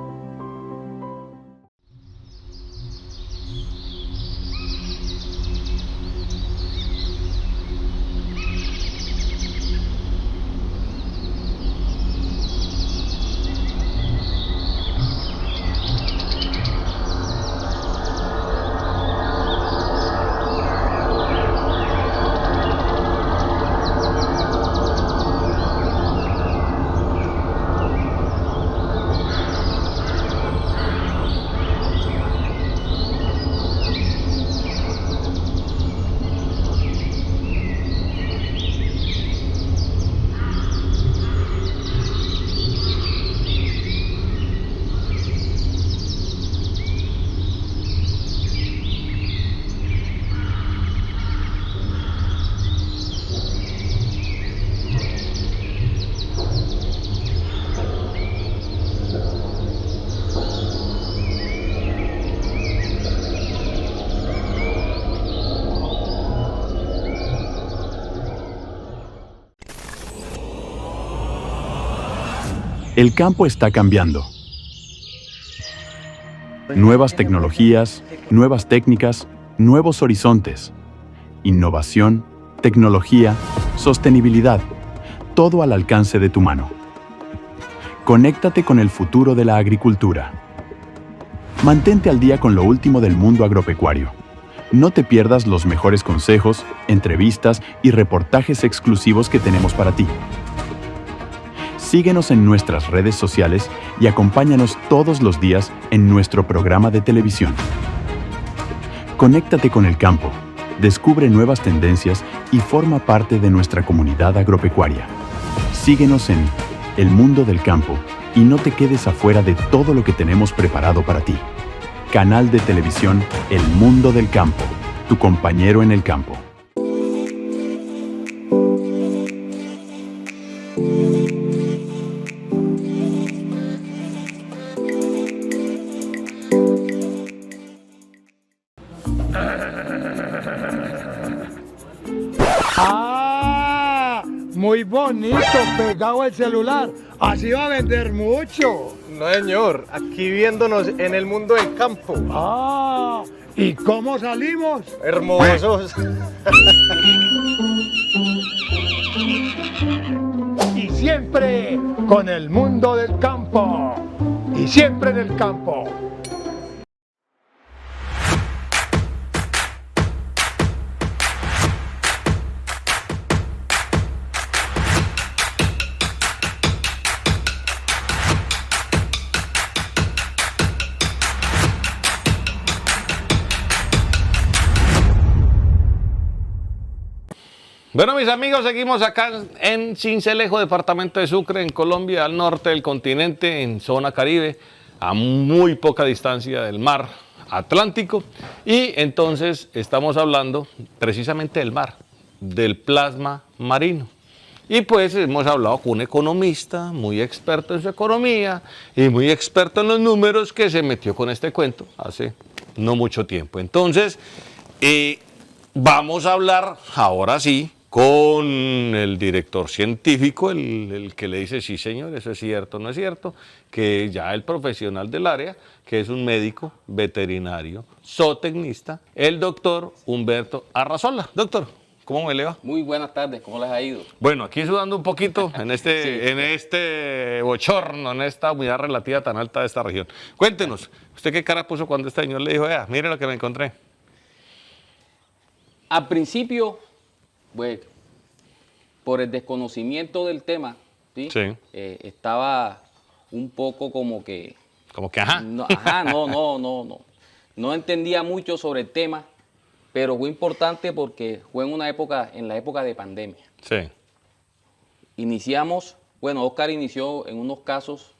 El campo está cambiando. Nuevas tecnologías, nuevas técnicas, nuevos horizontes. Innovación, tecnología, sostenibilidad. Todo al alcance de tu mano. Conéctate con el futuro de la agricultura. Mantente al día con lo último del mundo agropecuario. No te pierdas los mejores consejos, entrevistas y reportajes exclusivos que tenemos para ti. Síguenos en nuestras redes sociales y acompáñanos todos los días en nuestro programa de televisión. Conéctate con el campo, descubre nuevas tendencias y forma parte de nuestra comunidad agropecuaria. Síguenos en El Mundo del Campo y no te quedes afuera de todo lo que tenemos preparado para ti. Canal de televisión El Mundo del Campo, tu compañero en el campo. ¡Ah! Muy bonito, pegado al celular. Así va a vender mucho. No, señor, aquí viéndonos en el mundo del campo. ¡Ah! ¿Y cómo salimos? Hermosos. Y siempre con el mundo del campo. Y siempre en el campo. Bueno, mis amigos, seguimos acá en Sincelejo, departamento de Sucre, en Colombia, al norte del continente, en zona Caribe, a muy poca distancia del mar Atlántico. Y entonces estamos hablando precisamente del mar, del plasma marino. Y pues hemos hablado con un economista muy experto en su economía y muy experto en los números que se metió con este cuento hace no mucho tiempo. Entonces, vamos a hablar ahora sí con el director científico, el que le dice sí señor, eso es cierto, no es cierto, que ya el profesional del área, que es un médico veterinario, zootecnista, el doctor Humberto Arrazola. Doctor, ¿cómo me le va? Muy buenas tardes, ¿cómo les ha ido? Bueno, aquí sudando un poquito en este bochorno, en esta humedad relativa tan alta de esta región. Cuéntenos, ¿usted qué cara puso cuando este señor le dijo, mire lo que me encontré? Al principio, pues, por el desconocimiento del tema, ¿sí? Sí. Estaba un poco como que... Como que ajá. No entendía mucho sobre el tema, pero fue importante porque fue en la época de pandemia. Sí. Iniciamos, bueno, Oscar inició en unos casos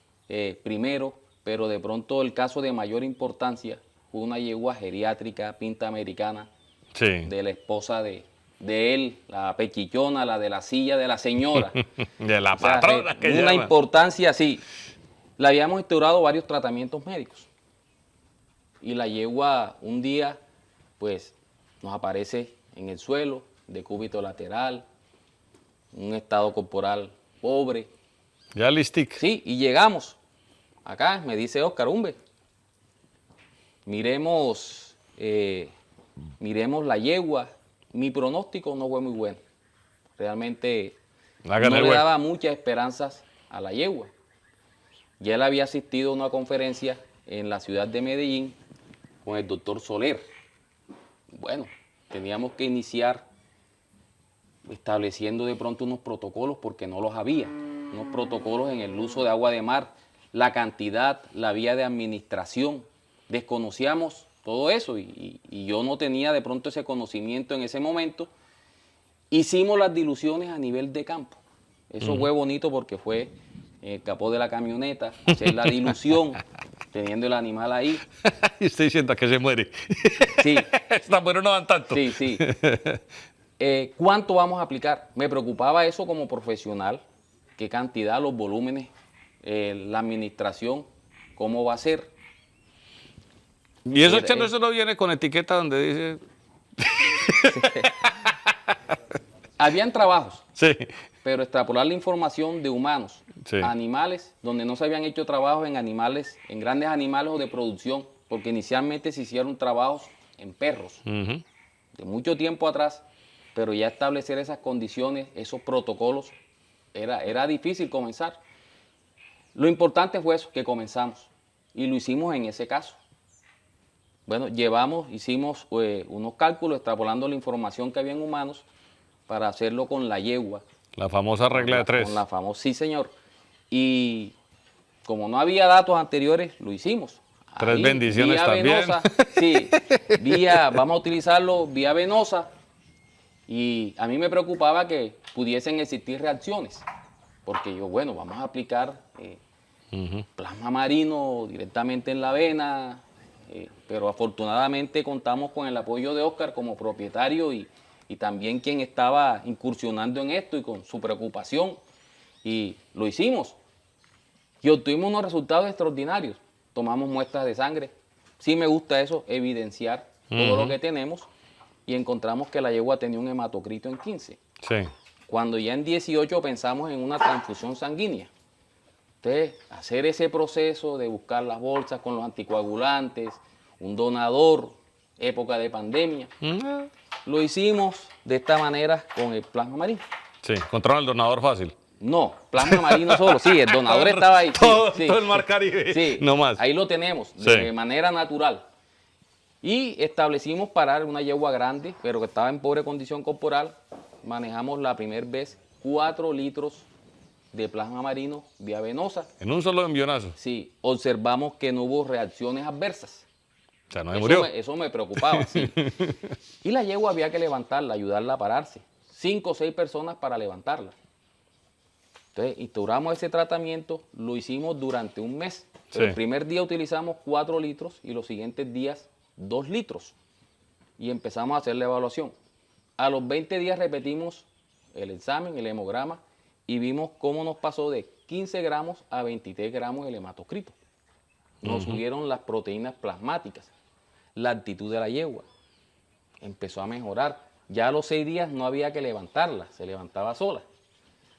primero, pero de pronto el caso de mayor importancia fue una yegua geriátrica pinta americana, Sí. de la esposa de él, la pechichona, la de la silla de la señora. De la O sea, patrona que una llama. importancia, sí. Le habíamos instaurado varios tratamientos médicos. Y la yegua un día, pues, nos aparece en el suelo, decúbito lateral, un estado corporal pobre. Ya listic. Sí, y llegamos. Acá me dice Oscar, Humbe, miremos la yegua. Mi pronóstico no fue muy bueno. Realmente Hágale no el le hueco. daba muchas esperanzas a la yegua. Ya él había asistido a una conferencia en la ciudad de Medellín con el doctor Soler. Bueno, teníamos que iniciar estableciendo de pronto unos protocolos porque no los había. Unos protocolos en el uso de agua de mar, la cantidad, la vía de administración. Desconocíamos todo eso y yo no tenía de pronto ese conocimiento en ese momento. Hicimos las diluciones a nivel de campo. Eso fue bonito porque fue en el capó de la camioneta, hacer la dilución, teniendo el animal ahí. Y usted diciendo que se muere. Sí. Está bueno, no van tanto. Sí, sí. ¿Cuánto vamos a aplicar? Me preocupaba eso como profesional, qué cantidad, los volúmenes, la administración, cómo va a ser. Y eso, Chano, eso no viene con etiqueta donde dice... Habían trabajos, Sí, pero extrapolar la información de humanos Sí. animales, donde no se habían hecho trabajos en animales, en grandes animales o de producción, porque inicialmente se hicieron trabajos en perros, Ujú. de mucho tiempo atrás, pero ya establecer esas condiciones, esos protocolos, era difícil comenzar. Lo importante fue eso, que comenzamos, y lo hicimos en ese caso. Bueno, hicimos unos cálculos extrapolando la información que había en humanos para hacerlo con la yegua. La famosa regla de tres. Con la famosa, sí señor. Y como no había datos anteriores, lo hicimos. Tres Ahí, bendiciones vía también. venosa, sí, vamos a utilizarlo vía venosa. Y a mí me preocupaba que pudiesen existir reacciones, porque yo, bueno, vamos a aplicar plasma marino directamente en la vena, pero afortunadamente contamos con el apoyo de Oscar como propietario y también quien estaba incursionando en esto y con su preocupación, y lo hicimos. Y obtuvimos unos resultados extraordinarios. Tomamos muestras de sangre. Sí me gusta eso, evidenciar todo lo que tenemos, y encontramos que la yegua tenía un hematocrito en 15. Sí. Cuando ya en 18 pensamos en una transfusión sanguínea. Entonces, hacer ese proceso de buscar las bolsas con los anticoagulantes, un donador, época de pandemia, lo hicimos de esta manera con el plasma marino. Sí, encontraron el donador fácil. No, plasma marino solo, sí, el donador estaba ahí. Sí, Todo, sí. todo el Mar Caribe, Sí, no más. ahí lo tenemos, Sí. de manera natural. Y establecimos parar una yegua grande, pero que estaba en pobre condición corporal. Manejamos la primera vez 4 litros de plasma marino vía venosa. En un solo envionazo. Sí, observamos que no hubo reacciones adversas. O sea, no se murió. Eso me preocupaba, sí. Y la yegua había que levantarla, ayudarla a pararse. 5 o 6 personas para levantarla. Entonces, instauramos ese tratamiento, lo hicimos durante un mes. Sí. El primer día utilizamos 4 litros y los siguientes días 2 litros. Y empezamos a hacer la evaluación. A los 20 días repetimos el examen, el hemograma, y vimos cómo nos pasó de 15 gramos a 23 gramos el hematocrito. Nos subieron las proteínas plasmáticas, la actitud de la yegua empezó a mejorar. Ya a los 6 días no había que levantarla, se levantaba sola.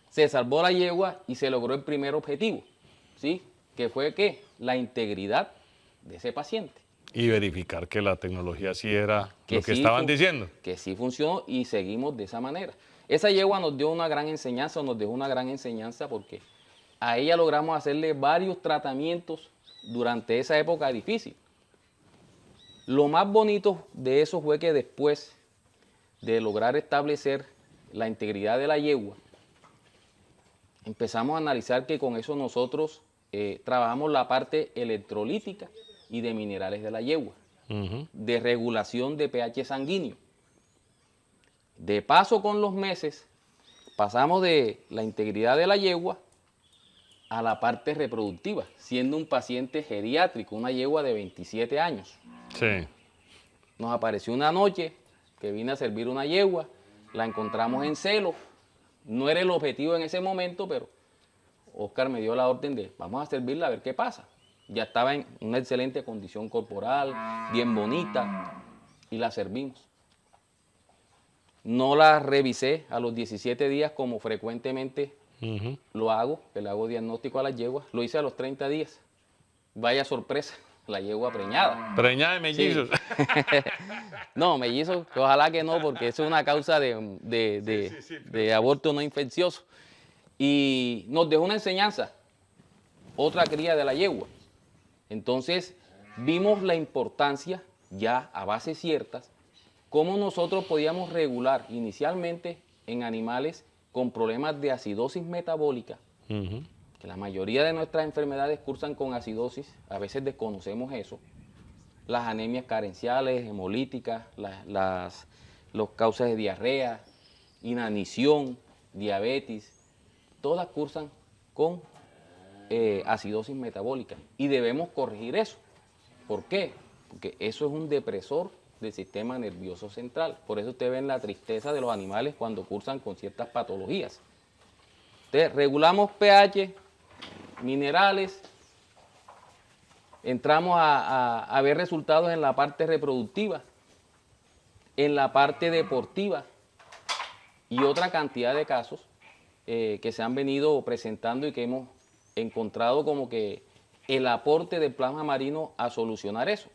Se salvó la yegua y se logró el primer objetivo, ¿sí? Que fue ¿qué? La integridad de ese paciente. Y verificar que la tecnología sí era lo que sí estaban diciendo. Que sí funcionó, y seguimos de esa manera. Esa yegua nos dio una gran enseñanza, nos dejó una gran enseñanza, porque a ella logramos hacerle varios tratamientos durante esa época difícil. Lo más bonito de eso fue que después de lograr establecer la integridad de la yegua, empezamos a analizar que con eso nosotros trabajamos la parte electrolítica y de minerales de la yegua, de regulación de pH sanguíneo. De paso, con los meses, pasamos de la integridad de la yegua a la parte reproductiva, siendo un paciente geriátrico, una yegua de 27 años. Sí. Nos apareció una noche que vine a servir una yegua, la encontramos en celo. No era el objetivo en ese momento, pero Oscar me dio la orden de vamos a servirla a ver qué pasa. Ya estaba en una excelente condición corporal, bien bonita, y la servimos. No la revisé a los 17 días como frecuentemente lo hago, que le hago diagnóstico a las yeguas. Lo hice a los 30 días. Vaya sorpresa, la yegua preñada. Preñada de mellizos. Sí. No, mellizos, ojalá que no, porque eso es una causa de aborto no infeccioso. Y nos dejó una enseñanza, otra cría de la yegua. Entonces, vimos la importancia, ya a bases ciertas, cómo nosotros podíamos regular inicialmente en animales con problemas de acidosis metabólica, que la mayoría de nuestras enfermedades cursan con acidosis, a veces desconocemos eso, las anemias carenciales, hemolíticas, las causas de diarrea, inanición, diabetes, todas cursan con acidosis metabólica, y debemos corregir eso. ¿Por qué? Porque eso es un depresor del sistema nervioso central. Por eso ustedes ven la tristeza de los animales cuando cursan con ciertas patologías. Entonces, regulamos pH, minerales, entramos a ver resultados en la parte reproductiva, en la parte deportiva y otra cantidad de casos que se han venido presentando y que hemos encontrado como que el aporte del plasma marino a solucionar eso.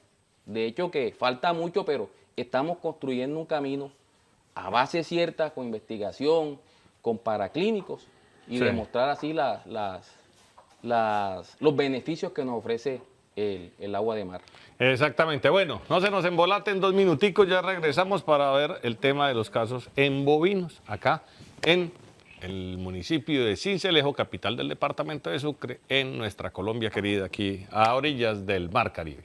De hecho que falta mucho, pero estamos construyendo un camino a base cierta, con investigación, con paraclínicos, y Sí. demostrar así los beneficios que nos ofrece el agua de mar. Exactamente. Bueno, no se nos embolaten 2 minuticos, ya regresamos para ver el tema de los casos en bovinos, acá en el municipio de Sincelejo, capital del departamento de Sucre, en nuestra Colombia querida, aquí a orillas del Mar Caribe.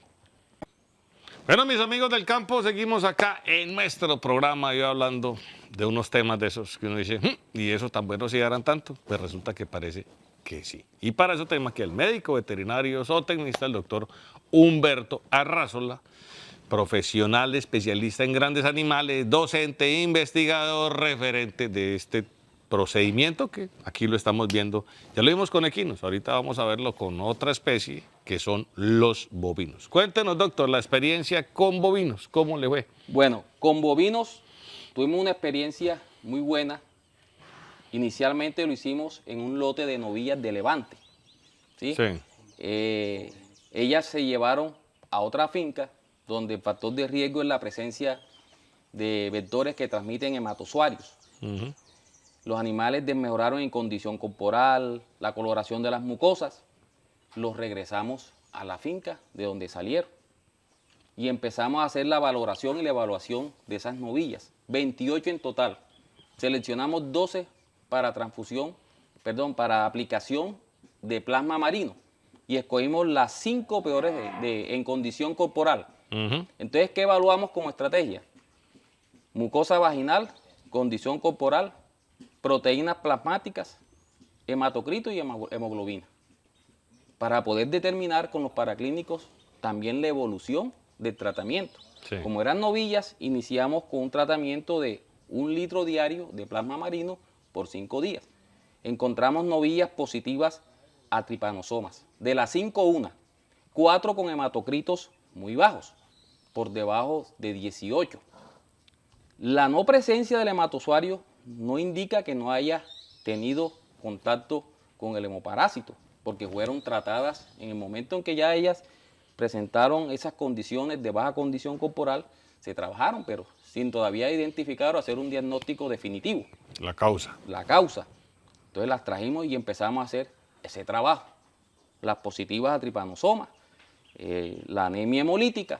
Bueno, mis amigos del campo, seguimos acá en nuestro programa, yo hablando de unos temas de esos que uno dice, ¿y esos tan buenos si harán tanto? Pues resulta que parece que sí. Y para eso tenemos aquí el médico veterinario zootecnista, el doctor Humberto Arrazola, profesional especialista en grandes animales, docente, investigador, referente de este procedimiento que aquí lo estamos viendo. Ya lo vimos con equinos, ahorita vamos a verlo con otra especie que son los bovinos. Cuéntenos, doctor, la experiencia con bovinos, ¿cómo le fue? Bueno, con bovinos tuvimos una experiencia muy buena. Inicialmente lo hicimos en un lote de novillas de Levante. ¿Sí? Ellas se llevaron a otra finca donde el factor de riesgo es la presencia de vectores que transmiten hematozoarios. Los animales desmejoraron en condición corporal, la coloración de las mucosas. Los regresamos a la finca de donde salieron y empezamos a hacer la valoración y la evaluación de esas novillas. 28 en total. Seleccionamos 12 para para aplicación de plasma marino y escogimos las 5 peores en condición corporal. Entonces, ¿qué evaluamos como estrategia? Mucosa vaginal, condición corporal, proteínas plasmáticas, hematocrito y hemoglobina, para poder determinar con los paraclínicos también la evolución del tratamiento. Sí. Como eran novillas, iniciamos con un tratamiento de 1 litro diario de plasma marino por 5 días. Encontramos novillas positivas a tripanosomas. De las 5, 1. 4 con hematocritos muy bajos, por debajo de 18. La no presencia del hematozoario no indica que no haya tenido contacto con el hemoparásito, porque fueron tratadas en el momento en que ya ellas presentaron esas condiciones de baja condición corporal, se trabajaron, pero sin todavía identificar o hacer un diagnóstico definitivo. La causa. La causa. Entonces las trajimos y empezamos a hacer ese trabajo. Las positivas a tripanosoma, la anemia hemolítica,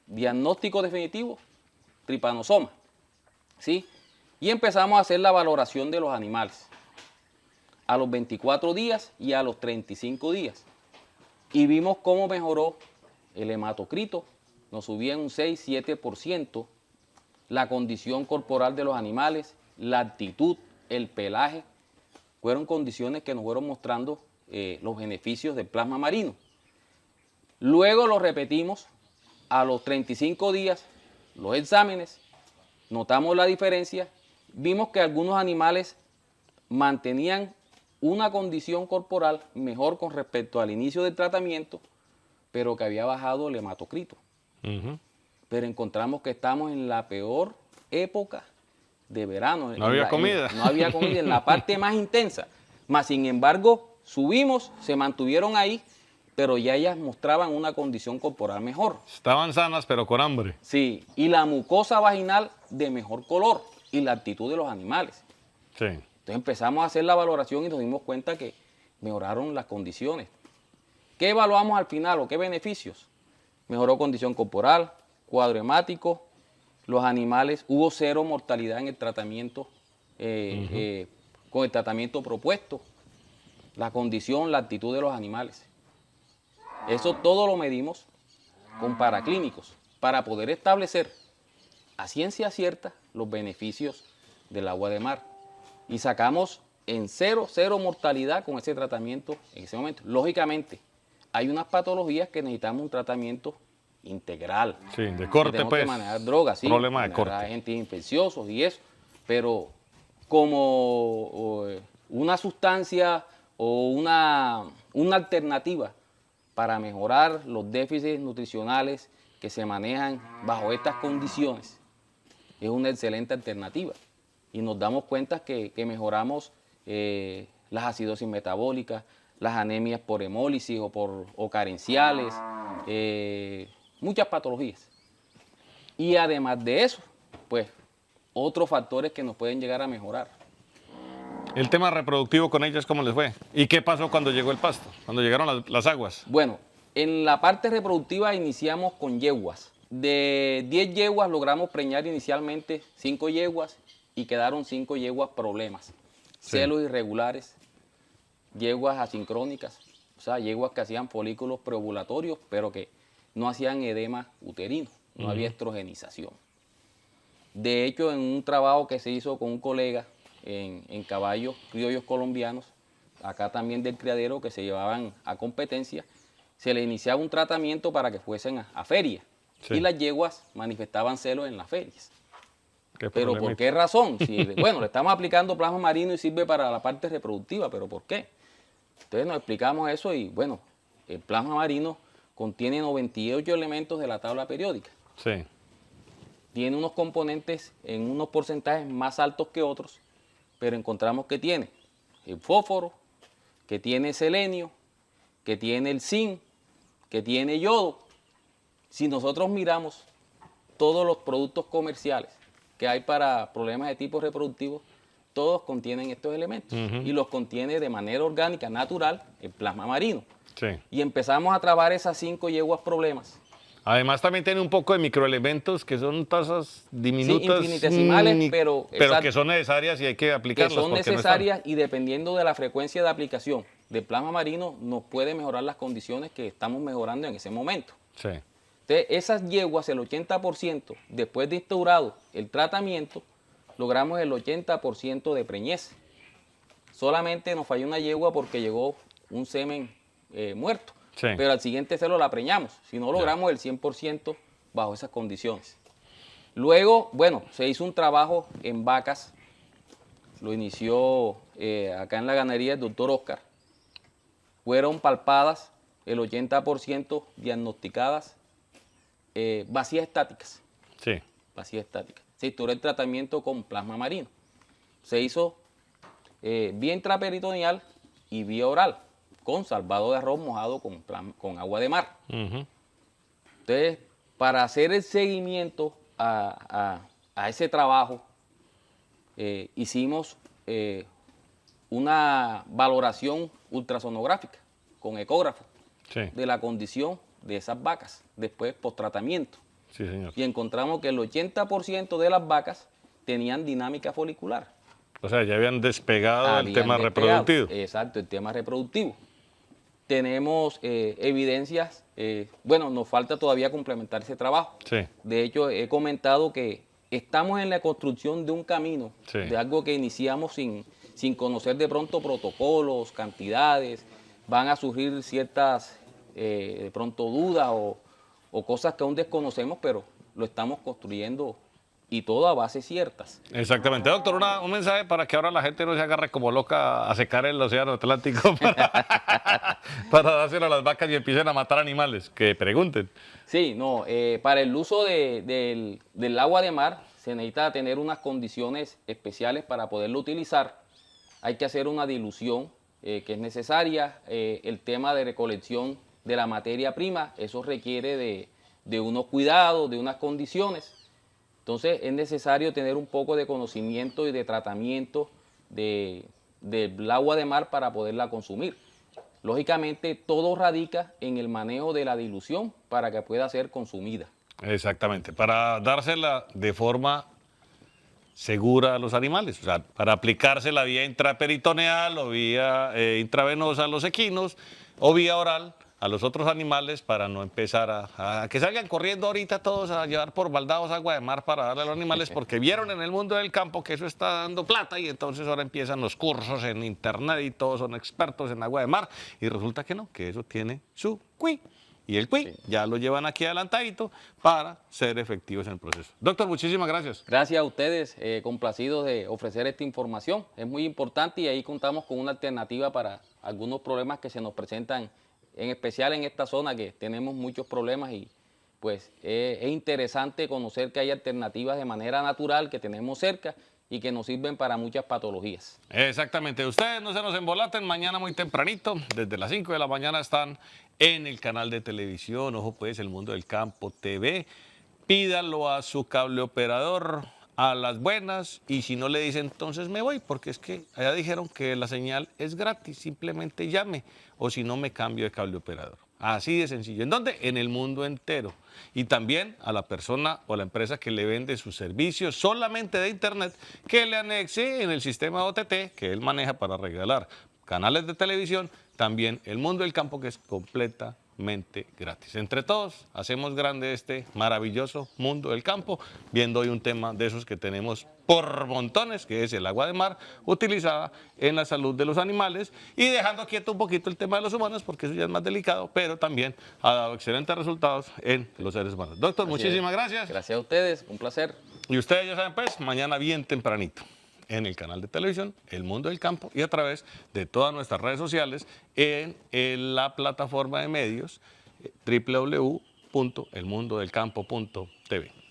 diagnóstico definitivo, tripanosoma. ¿Sí? Y empezamos a hacer la valoración de los animales a los 24 días y a los 35 días. Y vimos cómo mejoró el hematocrito, nos subía en un 6-7%, la condición corporal de los animales, la actitud, el pelaje, fueron condiciones que nos fueron mostrando los beneficios del plasma marino. Luego lo repetimos a los 35 días, los exámenes, notamos la diferencia, vimos que algunos animales mantenían una condición corporal mejor con respecto al inicio del tratamiento, pero que había bajado el hematocrito. Pero encontramos que estamos en la peor época de verano. No había comida. No había comida, en la parte más intensa. Mas, sin embargo, subimos, se mantuvieron ahí, pero ya ellas mostraban una condición corporal mejor. Estaban sanas, pero con hambre. Sí, y la mucosa vaginal de mejor color y la actitud de los animales. Sí. Entonces empezamos a hacer la valoración y nos dimos cuenta que mejoraron las condiciones. ¿Qué evaluamos al final o qué beneficios? Mejoró condición corporal, cuadro hemático, los animales, hubo 0 mortalidad en el tratamiento, con el tratamiento propuesto, la condición, la actitud de los animales. Eso todo lo medimos con paraclínicos para poder establecer a ciencia cierta los beneficios del agua de mar. Y sacamos en 0 mortalidad con ese tratamiento en ese momento. Lógicamente, hay unas patologías que necesitamos un tratamiento integral. Sí, de corte, tenemos pues. que manejar drogas, sí, Problema de manejar corte. agentes infecciosos y eso. Pero como una sustancia o una alternativa para mejorar los déficits nutricionales que se manejan bajo estas condiciones, es una excelente alternativa. Y nos damos cuenta que mejoramos las acidosis metabólicas, las anemias por hemólisis o carenciales, muchas patologías. Y además de eso, pues otros factores que nos pueden llegar a mejorar. El tema reproductivo con ellas, ¿cómo les fue? ¿Y qué pasó cuando llegó el pasto? Cuando llegaron las aguas. Bueno, en la parte reproductiva iniciamos con yeguas. De 10 yeguas logramos preñar inicialmente 5 yeguas y quedaron 5 yeguas problemas. Sí. Celos irregulares, yeguas asincrónicas, o sea, yeguas que hacían folículos preovulatorios, pero que no hacían edema uterino, no había estrogenización. De hecho, en un trabajo que se hizo con un colega en caballos criollos colombianos, acá también del criadero, que se llevaban a competencia, se le iniciaba un tratamiento para que fuesen a feria. Sí. Y las yeguas manifestaban celos en las ferias. ¿Qué ¿Pero por problemita? qué razón? Si, bueno, le estamos aplicando plasma marino y sirve para la parte reproductiva, pero ¿por qué? Entonces nos explicamos eso y bueno, el plasma marino contiene 98 elementos de la tabla periódica. Sí. Tiene unos componentes en unos porcentajes más altos que otros, pero encontramos que tiene el fósforo, que tiene selenio, que tiene el zinc, que tiene yodo. Si nosotros miramos todos los productos comerciales que hay para problemas de tipo reproductivo, todos contienen estos elementos y los contiene de manera orgánica, natural, el plasma marino. Sí. Y empezamos a trabajar esas 5 yeguas problemas. Además también tiene un poco de microelementos que son tasas diminutas. Sí, infinitesimales, pero exacto, que son necesarias y hay que que aplicarlas. son porque no están. necesarias y dependiendo de la frecuencia de aplicación del plasma marino nos puede mejorar las condiciones que estamos mejorando en ese momento. Sí. Entonces, esas yeguas, el 80%, después de instaurado el tratamiento, logramos el 80% de preñez. Solamente nos falló una yegua porque llegó un semen muerto, Sí. pero al siguiente celo la preñamos. Si no logramos el 100% bajo esas condiciones. Luego, bueno, se hizo un trabajo en vacas, lo inició acá en la ganadería el doctor Oscar. Fueron palpadas el 80% diagnosticadas vacías estáticas. Sí. Vacías estáticas. Se instauró el tratamiento con plasma marino. Se hizo vía intraperitoneal y vía oral, con salvado de arroz mojado con agua de mar. Ujú. Entonces, para hacer el seguimiento a ese trabajo, hicimos una valoración ultrasonográfica con ecógrafo Sí. de la condición de esas vacas después post-tratamiento. Sí, señor. Y encontramos que el 80% de las vacas tenían dinámica folicular. O sea, ya habían despegado el Habían tema despegado. reproductivo. Exacto, el tema reproductivo. Tenemos evidencias, bueno, nos falta todavía complementar ese trabajo. Sí. De hecho, he comentado que estamos en la construcción de un camino, Sí. de algo que iniciamos sin conocer de pronto protocolos, cantidades, van a surgir ciertas, de pronto dudas o cosas que aún desconocemos, pero lo estamos construyendo y todo a bases ciertas. Exactamente. Doctor, un mensaje para que ahora la gente no se agarre como loca a secar el océano Atlántico para dárselo a las vacas y empiecen a matar animales. Que pregunten. Sí, no, para el uso del agua de mar se necesita tener unas condiciones especiales para poderlo utilizar. Hay que hacer una dilución que es necesaria. El tema de recolección de la materia prima, eso requiere de unos cuidados, de unas condiciones. Entonces es necesario tener un poco de conocimiento y de tratamiento del agua de mar para poderla consumir. Lógicamente todo radica en el manejo de la dilución para que pueda ser consumida. Exactamente. Para dársela de forma segura a los animales. O sea, para aplicársela vía intraperitoneal o vía intravenosa a los equinos o vía oral a los otros animales para no empezar a que salgan corriendo ahorita todos a llevar por baldados agua de mar para darle a los animales porque vieron en el mundo del campo que eso está dando plata y entonces ahora empiezan los cursos en internet y todos son expertos en agua de mar y resulta que no, que eso tiene su cuí. Y el cuí ya lo llevan aquí adelantadito para ser efectivos en el proceso. Doctor, muchísimas gracias. Gracias a ustedes, complacidos de ofrecer esta información. Es muy importante y ahí contamos con una alternativa para algunos problemas que se nos presentan, en especial en esta zona que tenemos muchos problemas y pues es interesante conocer que hay alternativas de manera natural que tenemos cerca y que nos sirven para muchas patologías. Exactamente. Ustedes no se nos embolaten, mañana muy tempranito, desde las 5 de la mañana están en el canal de televisión, ojo pues, El Mundo del Campo TV. Pídalo a su cable operador a las buenas y si no le dice entonces me voy, porque es que allá dijeron que la señal es gratis, simplemente llame o si no me cambio de cable operador. Así de sencillo. ¿En dónde? En el mundo entero. Y también a la persona o la empresa que le vende sus servicios solamente de internet que le anexe en el sistema OTT que él maneja para regalar canales de televisión, también El Mundo del Campo, que es completamente gratis. Entre todos hacemos grande este maravilloso mundo del campo, viendo hoy un tema de esos que tenemos por montones, que es el agua de mar, utilizada en la salud de los animales y dejando quieto un poquito el tema de los humanos, porque eso ya es más delicado, pero también ha dado excelentes resultados en los seres humanos. Doctor, muchísimas gracias. Gracias a ustedes, un placer. Y ustedes ya saben, pues, mañana bien tempranito en el canal de televisión El Mundo del Campo y a través de todas nuestras redes sociales en la plataforma de medios www.elmundodelcampo.tv.